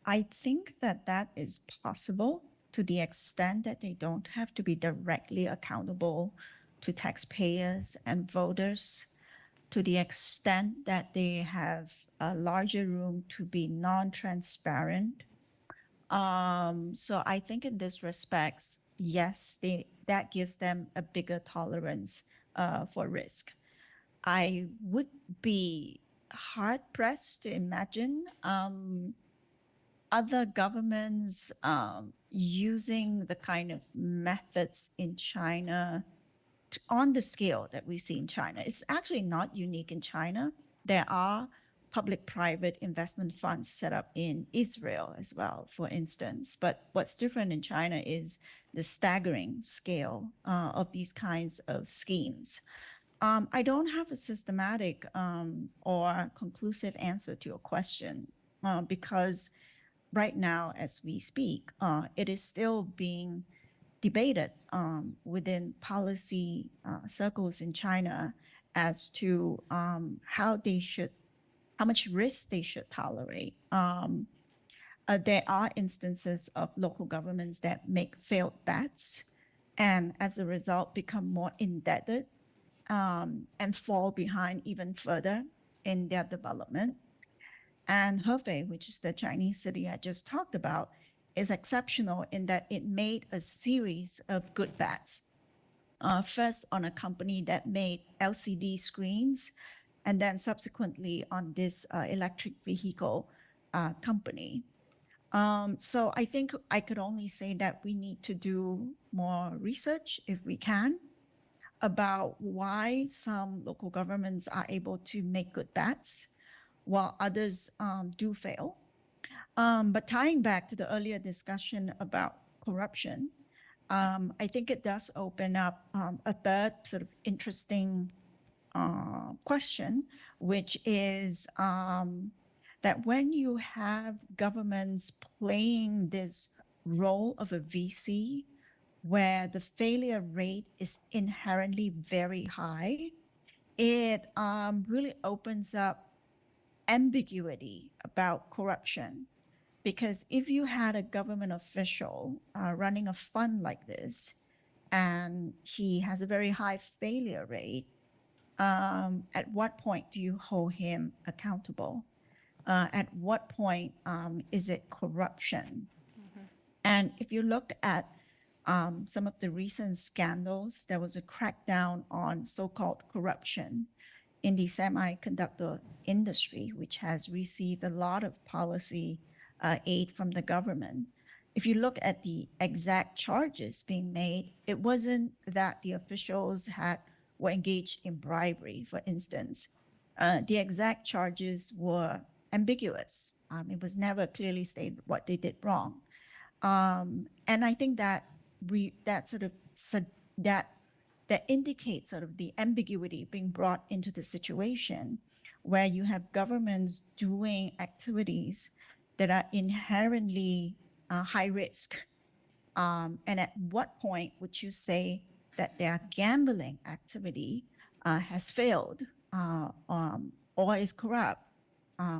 I think that that is possible to the extent that they don't have to be directly accountable to taxpayers and voters, to the extent that they have a larger room to be non-transparent. So I think in this respects, yes, that gives them a bigger tolerance for risk. I would be hard-pressed to imagine other governments using the kind of methods in China on the scale that we see in China. It's actually not unique in China. There are public-private investment funds set up in Israel as well, for instance. But what's different in China is the staggering scale of these kinds of schemes. I don't have a systematic or conclusive answer to your question because right now, as we speak, it is still being debated within policy circles in China as to how much risk they should tolerate. There are instances of local governments that make failed bets and as a result become more indebted and fall behind even further in their development. And Hefei, which is the Chinese city I just talked about, is exceptional in that it made a series of good bets. First on a company that made LCD screens, and then subsequently on this electric vehicle company. So I think I could only say that we need to do more research if we can about why some local governments are able to make good bets while others do fail. But tying back to the earlier discussion about corruption, I think it does open up a third sort of interesting question, which is that when you have governments playing this role of a VC, where the failure rate is inherently very high, it really opens up ambiguity about corruption. Because if you had a government official running a fund like this, and he has a very high failure rate, at what point do you hold him accountable? At what point is it corruption? Mm-hmm. And if you look at some of the recent scandals, there was a crackdown on so-called corruption in the semiconductor industry, which has received a lot of policy aid from the government. If you look at the exact charges being made, it wasn't that the officials were engaged in bribery, for instance. The exact charges were ambiguous. It was never clearly stated what they did wrong. And I think that that indicates sort of the ambiguity being brought into the situation where you have governments doing activities that are inherently high risk. And at what point would you say that their gambling activity has failed or is corrupt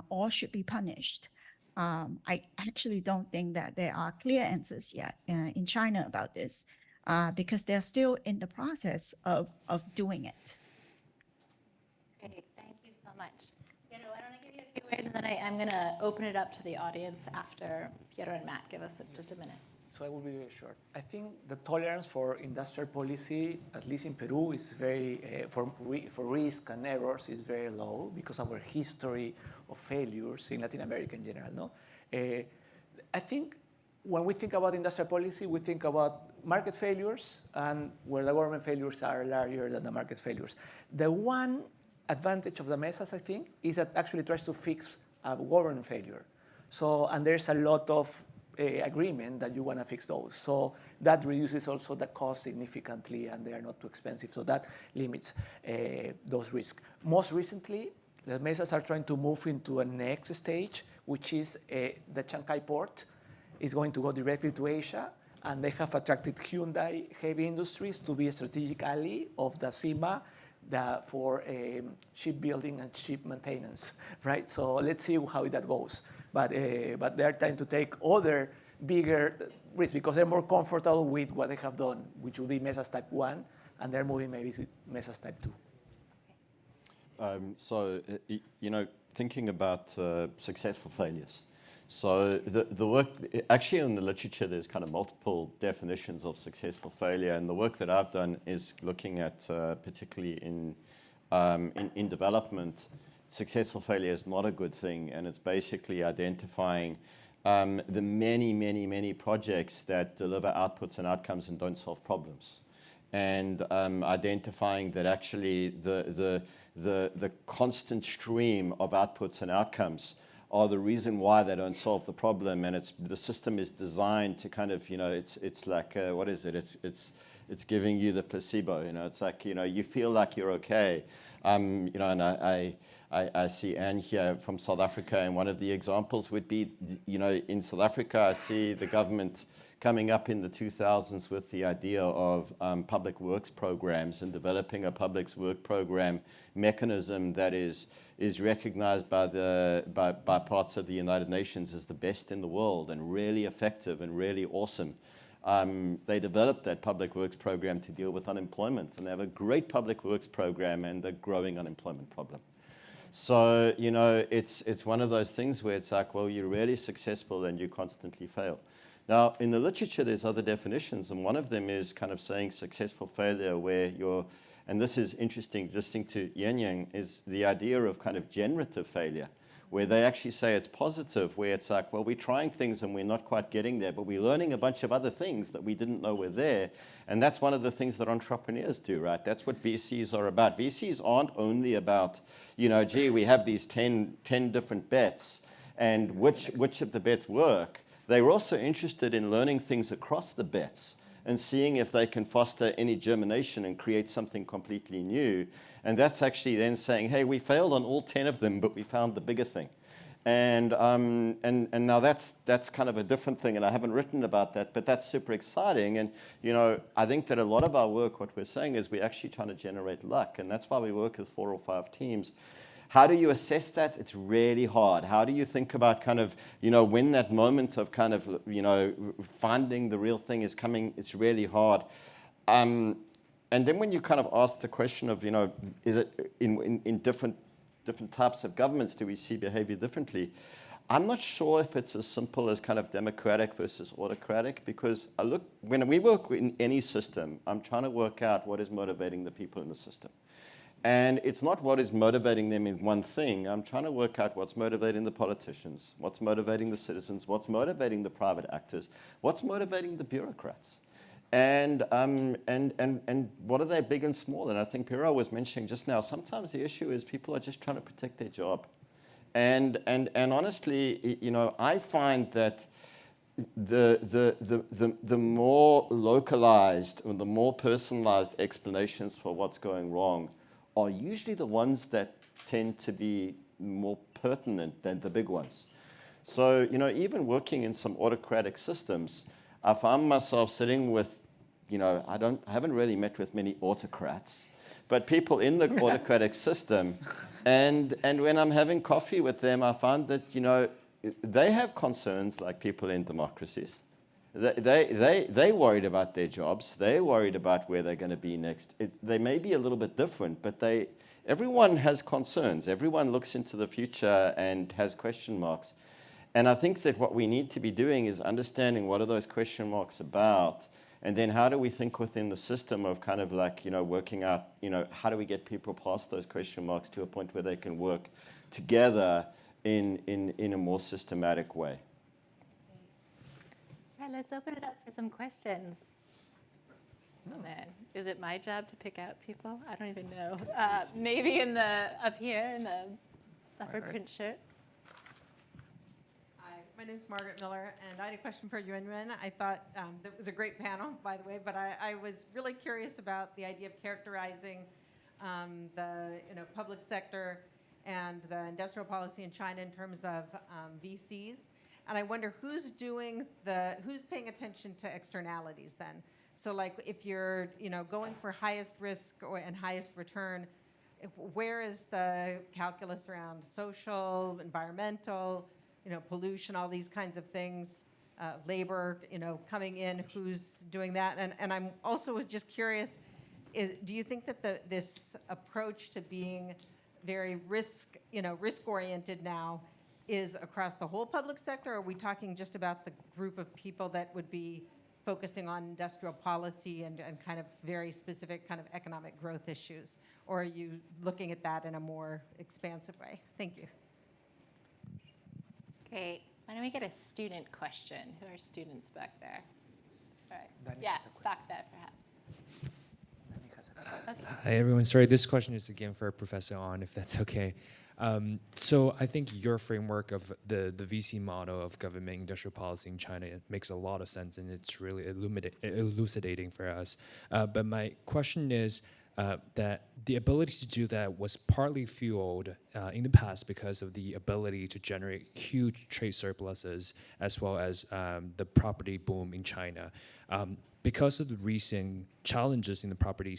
or should be punished? I actually don't think that there are clear answers yet in China about this because they're still in the process of doing it. Great, thank you so much. Piero, why don't I give you a few words, and then I'm going to open it up to the audience after Piero and Matt give us just a minute. So I will be very short. I think the tolerance for industrial policy, at least in Peru, is very, for risk and errors, is very low because of our history of failures in Latin America in general. No? I think when we think about industrial policy, we think about market failures and where the government failures are larger than the market failures. The one advantage of the mesas, I think, is that actually tries to fix a government failure. So, and there's a lot of agreement that you want to fix those. So that reduces also the cost significantly, and they are not too expensive. So that limits those risks. Most recently, the mesas are trying to move into a next stage, which is the Shanghai port is going to go directly to Asia, and they have attracted Hyundai Heavy Industries to be a strategic ally of the CIMA for shipbuilding and ship maintenance, right? So let's see how that goes. But they're trying to take other bigger risks because they're more comfortable with what they have done, which will be MESAS Type 1, and they're moving maybe to MESAS Type 2. Thinking about successful failures. So the work, actually in the literature, there's kind of multiple definitions of successful failure, and the work that I've done is looking at, particularly in development, successful failure is not a good thing, and it's basically identifying the many projects that deliver outputs and outcomes and don't solve problems, and identifying that actually the constant stream of outputs and outcomes are the reason why they don't solve the problem, and the system is designed to kind of, it's like, what is it? It's giving you the placebo, it's like, you feel like you're okay. And I see Anne here from South Africa, and one of the examples would be, in South Africa, I see the government coming up in the 2000s with the idea of public works programs and developing a public work program mechanism that is recognized by parts of the United Nations as the best in the world and really effective and really awesome. They developed that public works program to deal with unemployment, and they have a great public works program and a growing unemployment problem. So, it's one of those things where it's like, well, you're really successful and you constantly fail. Now, in the literature, there's other definitions, and one of them is kind of saying successful failure where and this is interesting, listening to Yuen Yuen, is the idea of kind of generative failure, where they actually say it's positive, where it's like, well, we're trying things and we're not quite getting there, but we're learning a bunch of other things that we didn't know were there. And that's one of the things that entrepreneurs do, right? That's what VCs are about. VCs aren't only about, gee, we have these 10 different bets, and which of the bets work. They were also interested in learning things across the bets and seeing if they can foster any germination and create something completely new. And that's actually then saying, hey, we failed on all 10 of them, but we found the bigger thing. And now that's kind of a different thing, and I haven't written about that, but that's super exciting. And I think that a lot of our work, what we're saying is we're actually trying to generate luck, and that's why we work as 4 or 5 teams. How do you assess that? It's really hard. How do you think about kind of, when that moment of kind of, finding the real thing is coming? It's really hard. And then when you kind of ask the question of, is it in different types of governments, do we see behavior differently? I'm not sure if it's as simple as kind of democratic versus autocratic, because when we work in any system, I'm trying to work out what is motivating the people in the system. And it's not what is motivating them in one thing. I'm trying to work out what's motivating the politicians, what's motivating the citizens, what's motivating the private actors, what's motivating the bureaucrats. And what are they, big and small? And I think Piero was mentioning just now, sometimes the issue is people are just trying to protect their job. And honestly, I find that the more localized or the more personalized explanations for what's going wrong are usually the ones that tend to be more pertinent than the big ones. So, even working in some autocratic systems, I found myself sitting with, I haven't really met with many autocrats, but people in the autocratic system. And when I'm having coffee with them, I found that, they have concerns like people in democracies. They worried about their jobs. They're worried about where they're going to be next. They may be a little bit different, but everyone has concerns. Everyone looks into the future and has question marks. And I think that what we need to be doing is understanding what are those question marks about, and then how do we think within the system of kind of like, working out, how do we get people past those question marks to a point where they can work together in a more systematic way. All right, let's open it up for some questions. Oh man, is it my job to pick out people? I don't even know. Maybe up here in the upper print shirt. Hi, My name is Margaret Miller, and I had a question for Yuen Yuen. I thought that was a great panel, by the way, but I was really curious about the idea of characterizing the public sector and the industrial policy in China in terms of VCs. And I wonder who's paying attention to externalities then. So like if you're going for highest risk and highest return, where is the calculus around social, environmental, pollution, all these kinds of things, labor, coming in, who's doing that? And I'm also was just curious, do you think that this approach to being very risk-oriented now is across the whole public sector, or are we talking just about the group of people that would be focusing on industrial policy and kind of very specific kind of economic growth issues? Or are you looking at that in a more expansive way? Thank you. Great. Why don't we get a student question? Who are students back there? All right. Danny Yeah, has a question. back there perhaps. Okay. Hi, everyone. Sorry, this question is again for Professor On, if that's okay. So I think your framework of the VC model of government industrial policy in China, it makes a lot of sense, and it's really elucidating for us. But my question is that the ability to do that was partly fueled in the past because of the ability to generate huge trade surpluses, as well as the property boom in China. Because of the recent challenges in the property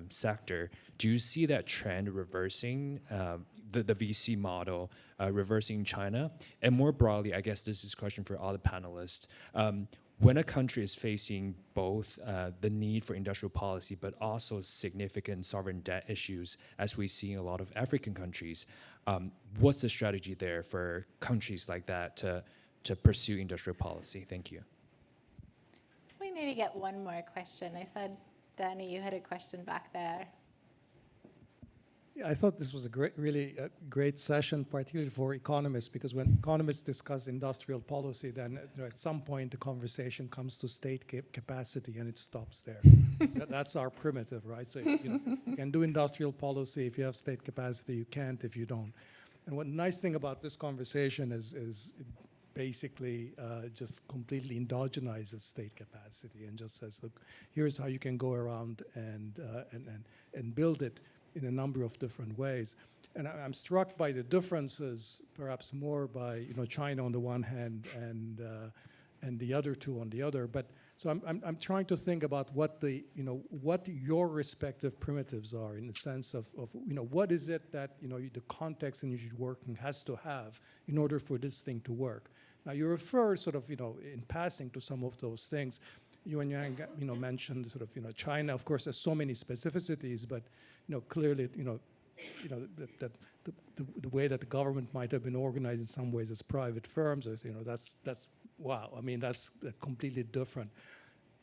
sector, do you see that trend reversing, the VC model reversing in China? And more broadly, I guess this is a question for all the panelists. When a country is facing both the need for industrial policy, but also significant sovereign debt issues, as we see in a lot of African countries, what's the strategy there for countries like that to pursue industrial policy? Thank you. We maybe get one more question. I said, Danny, you had a question back there. Yeah, I thought this was a really great session, particularly for economists, because when economists discuss industrial policy, then at some point the conversation comes to state capacity and it stops there. So that's our primitive, right? So you can do industrial policy if you have state capacity. You can't if you don't. And what nice thing about this conversation is it basically just completely endogenizes state capacity and just says, look, here's how you can go around and build it in a number of different ways. And I'm struck by the differences, perhaps more by China on the one hand and the other two on the other. But so I'm trying to think about what what your respective primitives are, in the sense of what is it that the context in which you're working has to have in order for this thing to work. Now you refer sort of in passing to some of those things. Yuen Yuen Ang mentioned sort of China, of course, has so many specificities, but clearly that the way that the government might have been organized in some ways as private firms, that's wow. I mean, that's completely different.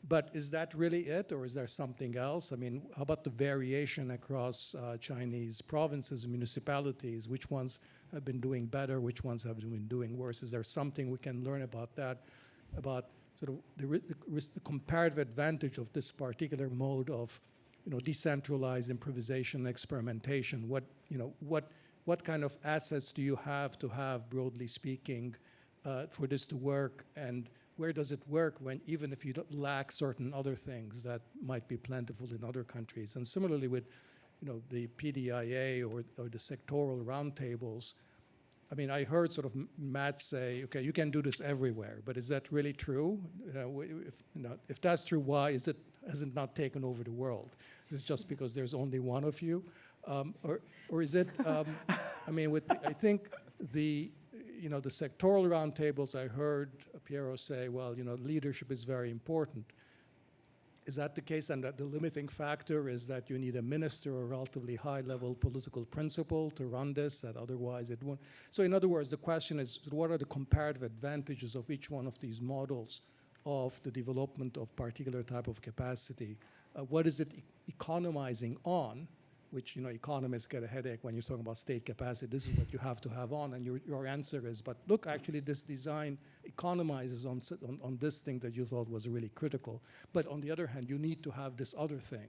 But is that really it, or is there something else? I mean, how about the variation across Chinese provinces and municipalities? Which ones have been doing better? Which ones have been doing worse? Is there something we can learn about that, about sort of the comparative advantage of this particular mode of decentralized improvisation, experimentation? What kind of assets do you have to have, broadly speaking, for this to work? And where does it work even if you lack certain other things that might be plentiful in other countries? And similarly with the PDIA or the sectoral roundtables, I mean, I heard sort of Matt say, okay, you can do this everywhere, but is that really true? If that's true, why has it not taken over the world? Is it just because there's only one of you? Or is it, I mean, I think the sectoral roundtables, I heard Piero say, well, leadership is very important. Is that the case? And that the limiting factor is that you need a minister or a relatively high-level political principle to run this, that otherwise it won't. So in other words, the question is, what are the comparative advantages of each one of these models of the development of particular type of capacity? What is it economizing on? Which, economists get a headache when you're talking about state capacity. This is what you have to have on, and your answer is, but look, actually this design economizes on this thing that you thought was really critical. But on the other hand, you need to have this other thing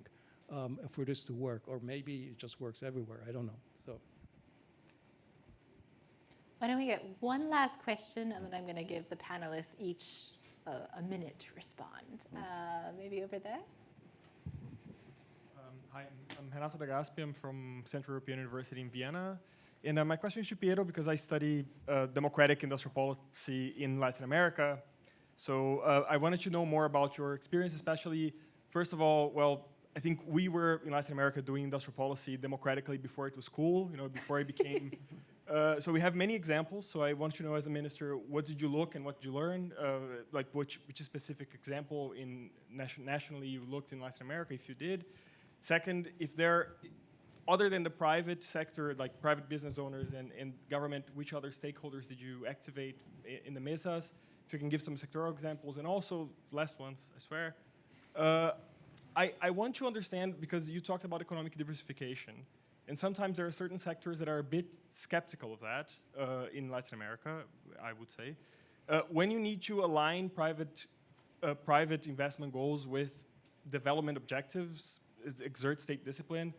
for this to work, or maybe it just works everywhere. I don't know. So, Why don't we get one last question, and then I'm going to give the panelists each a minute to respond. Maybe over there? Hi, I'm Renato da Gaspi. I'm from Central European University in Vienna. And my question is to Piero, because I study democratic industrial policy in Latin America. So I wanted to know more about your experience, especially, first of all, well, I think we were in Latin America doing industrial policy democratically before it was cool, before it became. So we have many examples. So I want to know, as a minister, what did you look and what did you learn? Like which specific example in nationally you looked in Latin America, if you did? Second, if there, other than the private sector, like private business owners and government, which other stakeholders did you activate in the mesas? If you can give some sectoral examples, and also, last ones, I swear. I want to understand, because you talked about economic diversification, and sometimes there are certain sectors that are a bit skeptical of that in Latin America, I would say. When you need to align private investment goals with development objectives, exert state discipline,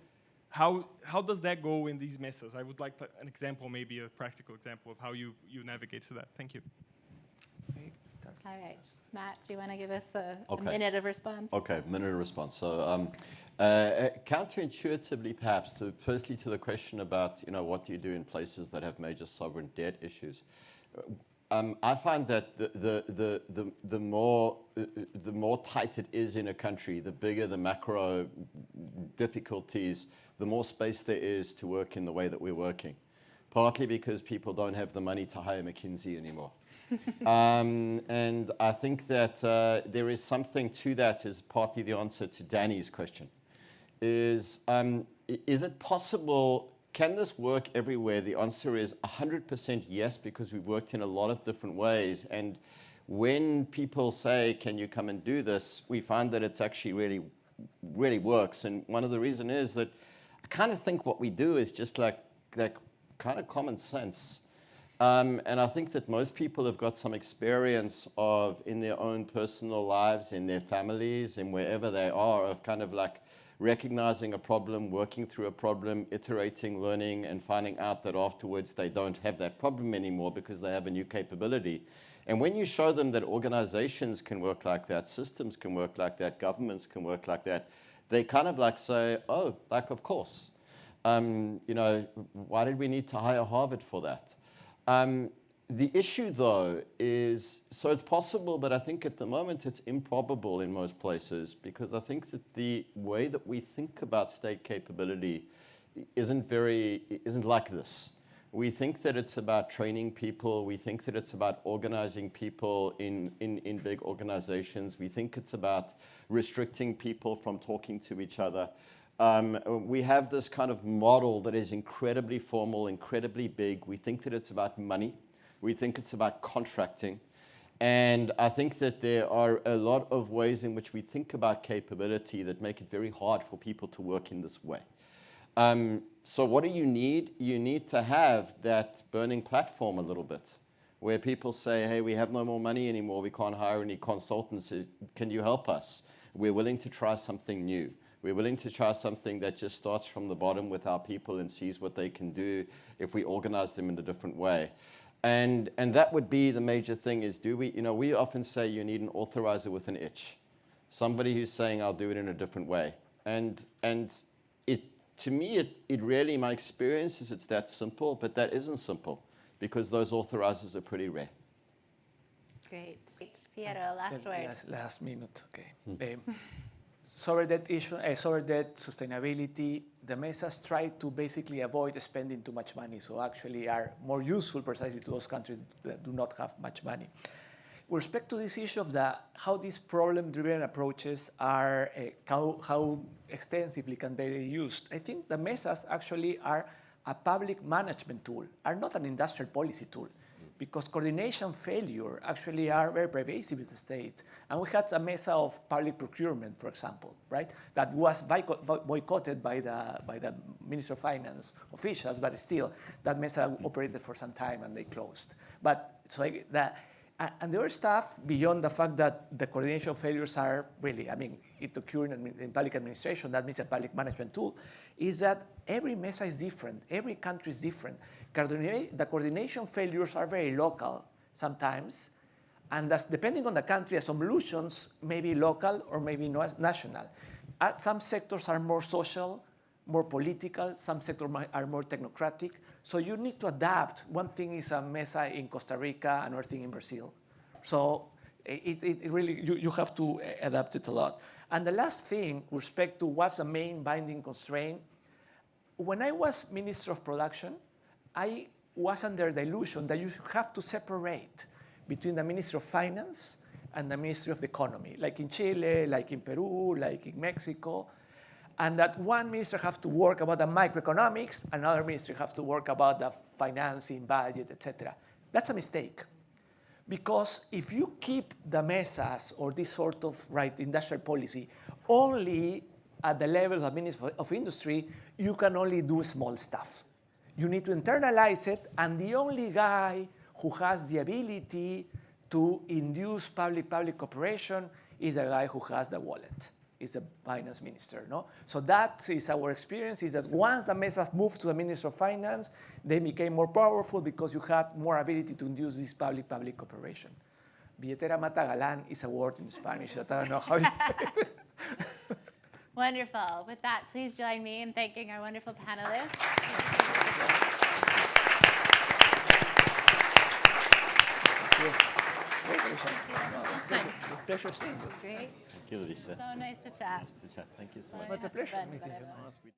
how does that go in these mesas? I would like an example, maybe a practical example of how you navigate to that. Thank you. All right. Matt, do you want to give us a minute of response? Okay, minute of response. So counterintuitively, perhaps, firstly to the question about what do you do in places that have major sovereign debt issues. I find that the more tight it is in a country, the bigger the macro difficulties, the more space there is to work in the way that we're working. Partly because people don't have the money to hire McKinsey anymore. And I think that there is something to that, is partly the answer to Danny's question. Is it possible, can this work everywhere? The answer is 100% yes, because we've worked in a lot of different ways. And when people say, can you come and do this, we find that it's actually really works. And one of the reasons is that I kind of think what we do is just like kind of common sense. And I think that most people have got some experience of, in their own personal lives, in their families, and wherever they are, of kind of like recognizing a problem, working through a problem, iterating, learning, and finding out that afterwards they don't have that problem anymore because they have a new capability. And when you show them that organizations can work like that, systems can work like that, governments can work like that, they kind of like say, oh, like, of course. Why did we need to hire Harvard for that? The issue, though, is, so it's possible, but I think at the moment it's improbable in most places, because I think that the way that we think about state capability isn't like this. We think that it's about training people. We think that it's about organizing people in big organizations. We think it's about restricting people from talking to each other. We have this kind of model that is incredibly formal, incredibly big. We think that it's about money. We think it's about contracting. And I think that there are a lot of ways in which we think about capability that make it very hard for people to work in this way. So what do you need? You need to have that burning platform a little bit, where people say, hey, we have no more money anymore. We can't hire any consultants. Can you help us? We're willing to try something new. We're willing to try something that just starts from the bottom with our people and sees what they can do if we organize them in a different way. And that would be the major thing is, we often say you need an authorizer with an itch. Somebody who's saying, I'll do it in a different way. And to me, it really, my experience is it's that simple, but that isn't simple, because those authorizers are pretty rare. Great. Piero, last word. Last minute, okay. Sovereign debt issue, sovereign debt sustainability, the mesas try to basically avoid spending too much money, so actually are more useful precisely to those countries that do not have much money. With respect to this issue of how these problem-driven approaches are, how extensively can they be used, I think the mesas actually are a public management tool, are not an industrial policy tool, because coordination failure actually are very pervasive in the state. And we had a mesa of public procurement, for example, right? That was boycotted by the Minister of Finance officials, but still, that mesa operated for some time and they closed. And the other stuff, beyond the fact that the coordination failures are really, it occurred in public administration, that means a public management tool, is that every mesa is different, every country is different. The coordination failures are very local sometimes, and that's depending on the country, solutions may be local or maybe national. Some sectors are more social, more political, some sectors are more technocratic, so you need to adapt. One thing is a mesa in Costa Rica, another thing in Brazil. So it really, you have to adapt it a lot. And the last thing, with respect to what's the main binding constraint, when I was Minister of Production, I was under the illusion that you have to separate between the Ministry of Finance and the Ministry of the Economy, like in Chile, like in Peru, like in Mexico, and that one minister has to work about the microeconomics, another ministry has to work about the financing, budget, etc. That's a mistake. Because if you keep the mesas or this sort of industrial policy only at the level of the Ministry of Industry, you can only do small stuff. You need to internalize it, and the only guy who has the ability to induce public-public cooperation is the guy who has the wallet, is the finance minister. No? So that is our experience, is that once the mesas moved to the Ministry of Finance, they became more powerful because you had more ability to induce this public-public cooperation. Billetera mata galán is a word in Spanish that I don't know how you say it. Wonderful. With that, please join me in thanking our wonderful panelists. Pleasure seeing you. Great. Thank you, Alisha. So nice to chat. Thank you so much. What a pleasure Fun, meeting whatever. you.